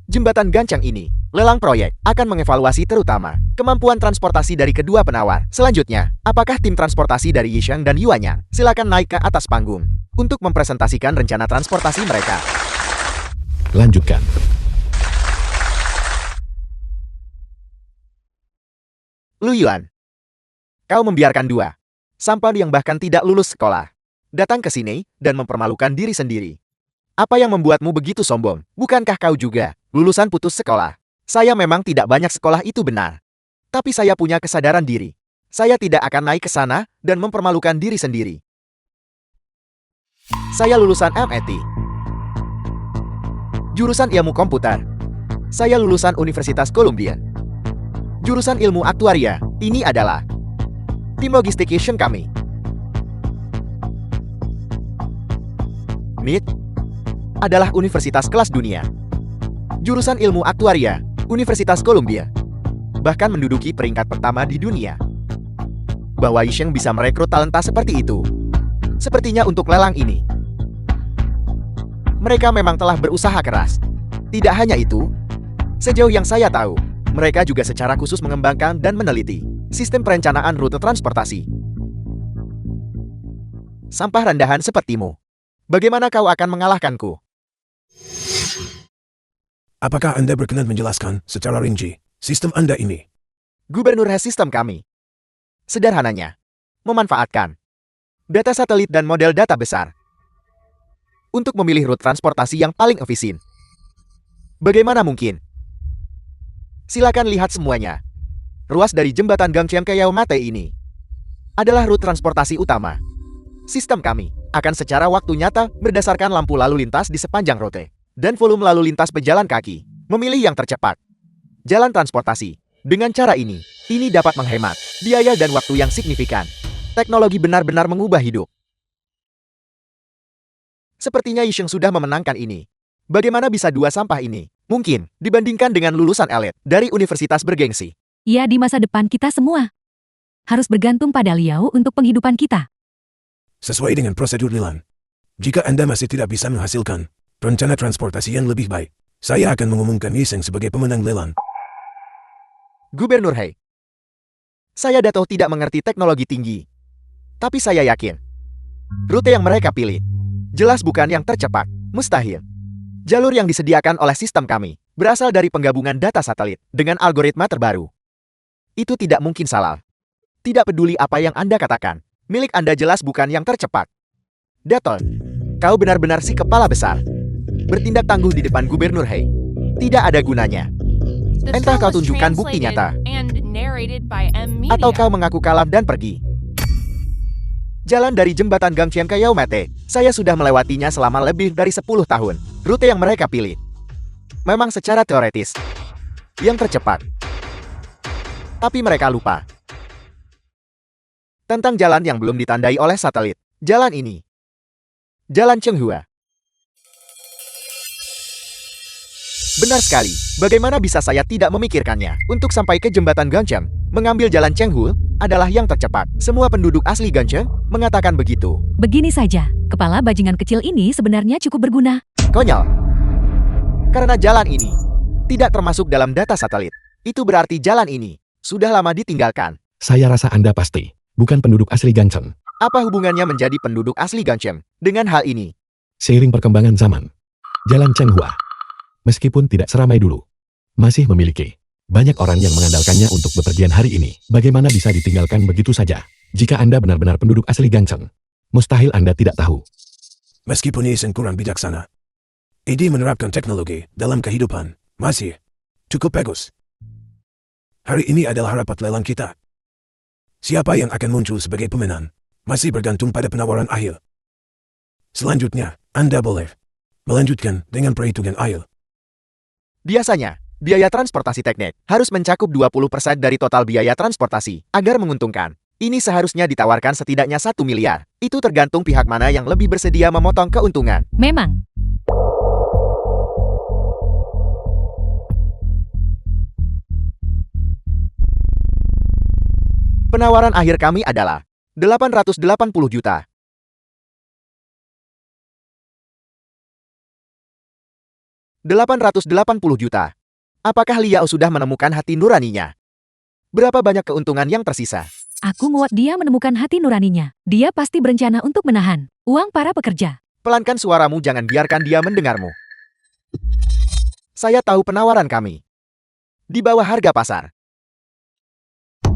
Jembatan Ganceng ini, lelang proyek, akan mengevaluasi terutama kemampuan transportasi dari kedua penawar. Selanjutnya, apakah tim transportasi dari Yisheng dan Yuanyang silakan naik ke atas panggung untuk mempresentasikan rencana transportasi mereka. Lanjutkan. Lu Yuan, kau membiarkan dua sampah yang bahkan tidak lulus sekolah datang ke sini dan mempermalukan diri sendiri. Apa yang membuatmu begitu sombong? Bukankah kau juga lulusan putus sekolah? Saya memang tidak banyak sekolah itu benar. Tapi saya punya kesadaran diri. Saya tidak akan naik ke sana dan mempermalukan diri sendiri. Saya lulusan MIT. Jurusan ilmu komputer. Saya lulusan Universitas Columbia. Jurusan ilmu aktuaria. Ini adalah tim logistikation kami. MIT adalah universitas kelas dunia. Jurusan ilmu aktuaria Universitas Columbia, bahkan menduduki peringkat pertama di dunia. Bahwa Yisheng bisa merekrut talenta seperti itu, sepertinya untuk lelang ini, mereka memang telah berusaha keras. Tidak hanya itu, sejauh yang saya tahu, mereka juga secara khusus mengembangkan dan meneliti sistem perencanaan rute transportasi. Sampah rendahan sepertimu, bagaimana kau akan mengalahkanku? Apakah Anda berkenan menjelaskan secara rinci sistem Anda ini? Gubernur sistem kami, sederhananya, memanfaatkan data satelit dan model data besar untuk memilih rute transportasi yang paling efisien. Bagaimana mungkin? Silakan lihat semuanya. Ruas dari jembatan Gangcheon ke Yaomate ini adalah rute transportasi utama. Sistem kami akan secara waktu nyata berdasarkan lampu lalu lintas di sepanjang rute dan volume lalu lintas pejalan kaki, memilih yang tercepat. Jalan transportasi. Dengan cara ini dapat menghemat biaya dan waktu yang signifikan. Teknologi benar-benar mengubah hidup. Sepertinya Yisheng sudah memenangkan ini. Bagaimana bisa dua sampah ini mungkin dibandingkan dengan lulusan elit dari universitas bergengsi? Ya, di masa depan kita semua harus bergantung pada Liao untuk penghidupan kita. Sesuai dengan prosedur lelang, jika Anda masih tidak bisa menghasilkan rencana transportasi yang lebih baik, saya akan mengumumkan Yisheng sebagai pemenang lelang. Gubernur Hei, saya Dato tidak mengerti teknologi tinggi. Tapi saya yakin, rute yang mereka pilih jelas bukan yang tercepat, mustahil. Jalur yang disediakan oleh sistem kami berasal dari penggabungan data satelit dengan algoritma terbaru. Itu tidak mungkin salah. Tidak peduli apa yang Anda katakan, milik Anda jelas bukan yang tercepat. Dato, kau benar-benar si kepala besar. Bertindak tangguh di depan Gubernur Hei tidak ada gunanya. The Entah film kau was tunjukkan bukti translated nyata, and narrated by M Media. atau kau mengaku kalah dan pergi. Jalan dari jembatan Gangcheon ke Yaomate, saya sudah melewatinya selama lebih dari 10 tahun. Rute yang mereka pilih memang secara teoretis yang tercepat. Tapi mereka lupa tentang jalan yang belum ditandai oleh satelit. Jalan ini, Jalan Chenghua. Benar sekali. Bagaimana bisa saya tidak memikirkannya? Untuk sampai ke jembatan Gangcheon, mengambil jalan Chenghua adalah yang tercepat. Semua penduduk asli Gangcheon mengatakan begitu. Begini saja, kepala bajingan kecil ini sebenarnya cukup berguna. Konyol. Karena jalan ini tidak termasuk dalam data satelit. Itu berarti jalan ini sudah lama ditinggalkan. Saya rasa Anda pasti bukan penduduk asli Gangcheon. Apa hubungannya menjadi penduduk asli Gangcheon dengan hal ini? Seiring perkembangan zaman, Jalan Chenghua, meskipun tidak seramai dulu, masih memiliki banyak orang yang mengandalkannya untuk bepergian hari ini. Bagaimana bisa ditinggalkan begitu saja? Jika Anda benar-benar penduduk asli Gangcheon, mustahil Anda tidak tahu. Meskipun Yisheng kurang bijaksana, ide menerapkan teknologi dalam kehidupan masih cukup bagus. Hari ini adalah rapat lelang kita. Siapa yang akan muncul sebagai pemenang masih bergantung pada penawaran akhir. Selanjutnya, Anda boleh melanjutkan dengan perhitungan akhir. Biasanya, biaya transportasi teknik harus mencakup 20% dari total biaya transportasi agar menguntungkan. Ini seharusnya ditawarkan setidaknya 1 miliar. Itu tergantung pihak mana yang lebih bersedia memotong keuntungan. Memang, Penawaran akhir kami adalah 880 juta. $880 juta. Apakah Liao sudah menemukan hati nuraninya? Berapa banyak keuntungan yang tersisa? aku muat dia menemukan hati nuraninya. Dia pasti berencana untuk menahan uang para pekerja. Pelankan suaramu, jangan biarkan dia mendengarmu. Saya tahu penawaran kami di bawah harga pasar.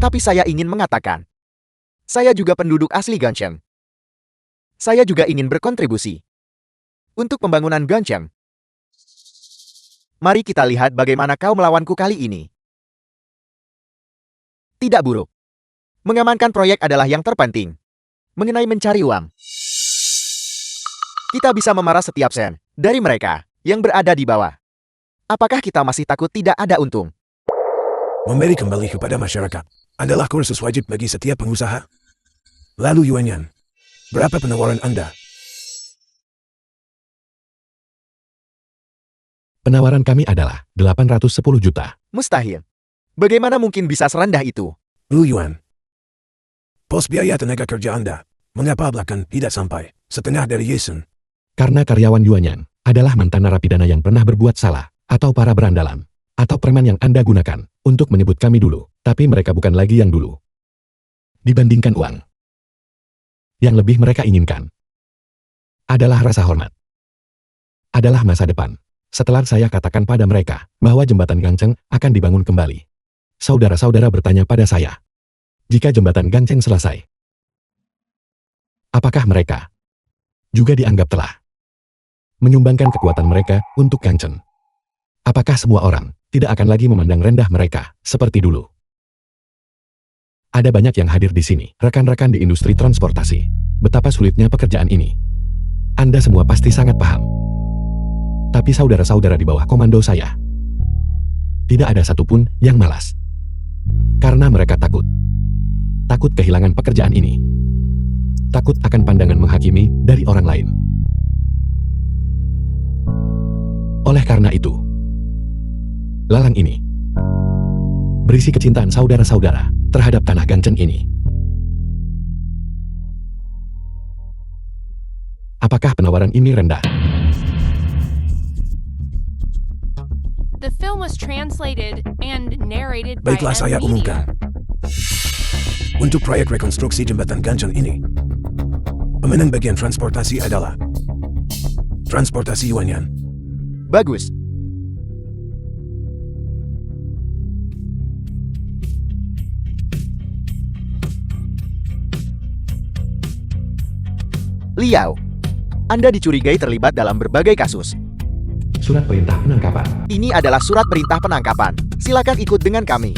Tapi saya ingin mengatakan, saya juga penduduk asli Gangcheon. Saya juga ingin berkontribusi untuk pembangunan Gangcheon. Mari kita lihat bagaimana kau melawanku kali ini. Tidak buruk. Mengamankan proyek adalah yang terpenting. Mengenai mencari uang, kita bisa memerah setiap sen dari mereka yang berada di bawah. Apakah kita masih takut tidak ada untung? Memberi kembali kepada masyarakat adalah kursus wajib bagi setiap pengusaha. Lalu Yuanyan, berapa penawaran Anda? Penawaran kami adalah 810 juta. Mustahil. Bagaimana mungkin bisa serendah itu? Lu Yuan. Pos biaya tenaga kerja Anda. Mengapa bahkan tidak sampai setengah dari Yason? Karena karyawan Yuanyan adalah mantan narapidana yang pernah berbuat salah, atau para berandalan, atau preman yang Anda gunakan untuk menyebut kami dulu, tapi mereka bukan lagi yang dulu. Dibandingkan uang, yang lebih mereka inginkan adalah rasa hormat, adalah masa depan. Setelah saya katakan pada mereka bahwa jembatan Gangcheng akan dibangun kembali, saudara-saudara bertanya pada saya, jika jembatan Gangcheng selesai, apakah mereka juga dianggap telah menyumbangkan kekuatan mereka untuk Gangcheng? Apakah semua orang tidak akan lagi memandang rendah mereka seperti dulu? Ada banyak yang hadir di sini, rekan-rekan di industri transportasi. Betapa sulitnya pekerjaan ini. Anda semua pasti sangat paham. Tapi saudara-saudara di bawah komando saya, tidak ada satupun yang malas. Karena mereka takut. Takut kehilangan pekerjaan ini. Takut akan pandangan menghakimi dari orang lain. Oleh karena itu, lalang ini berisi kecintaan saudara-saudara terhadap tanah Gangcheng ini. Apakah penawaran ini rendah? The film was translated and narrated by Baiklah, M saya Media. umumkan. Untuk proyek rekonstruksi jembatan Gangcheng ini, pemenang bagian transportasi adalah Transportasi Yuanyan. Bagus. Liao, Anda dicurigai terlibat dalam berbagai kasus. Surat perintah penangkapan. Ini adalah surat perintah penangkapan. Silakan ikut dengan kami.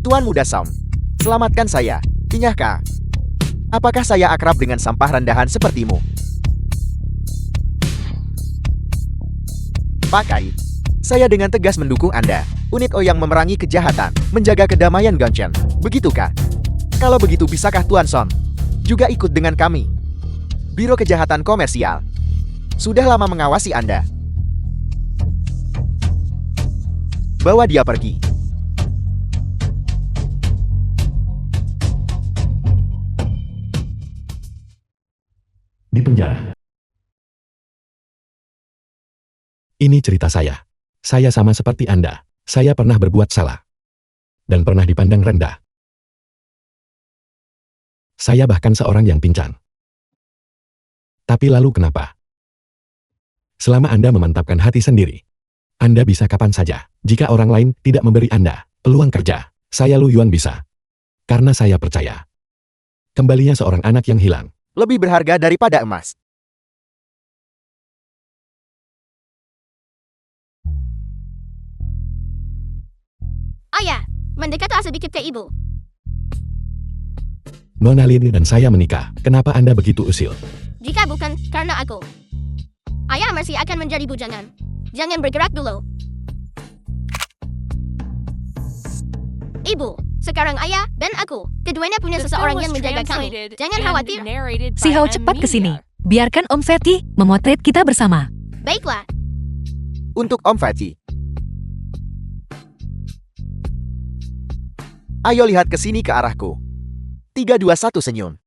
Tuan Muda Som, selamatkan saya. Inyahkah? Apakah saya akrab dengan sampah rendahan sepertimu? Pakai. Saya dengan tegas mendukung Anda. Unit O yang memerangi kejahatan, menjaga kedamaian Gangcheng. Begitukah? Kalau begitu bisakah Tuan Son juga ikut dengan kami? Biro Kejahatan Komersial sudah lama mengawasi Anda. Bawa dia pergi. Di penjara. Ini cerita saya. Saya sama seperti Anda. Saya pernah berbuat salah. Dan pernah dipandang rendah. Saya bahkan seorang yang pincang. Tapi lalu kenapa? Selama Anda memantapkan hati sendiri, Anda bisa kapan saja. Jika orang lain tidak memberi Anda peluang kerja, saya Lu Yuan bisa. Karena saya percaya. Kembalinya seorang anak yang hilang Lebih berharga daripada emas. Ayah, mendekatlah sedikit ke ibu. Nona Lin dan saya menikah. Kenapa Anda begitu usil? Jika bukan karena aku, ayah masih akan menjadi bujangan. Jangan bergerak dulu. Ibu, sekarang ayah dan aku, keduanya punya The seseorang film yang was menjaga kami. translated Jangan and khawatir. narrated by Si Hao M cepat ke sini. Media. Biarkan Om Fatty memotret kita bersama. Baiklah, Untuk Om Fatty. Ayo lihat ke sini ke arahku. 3, 2, 1 senyum.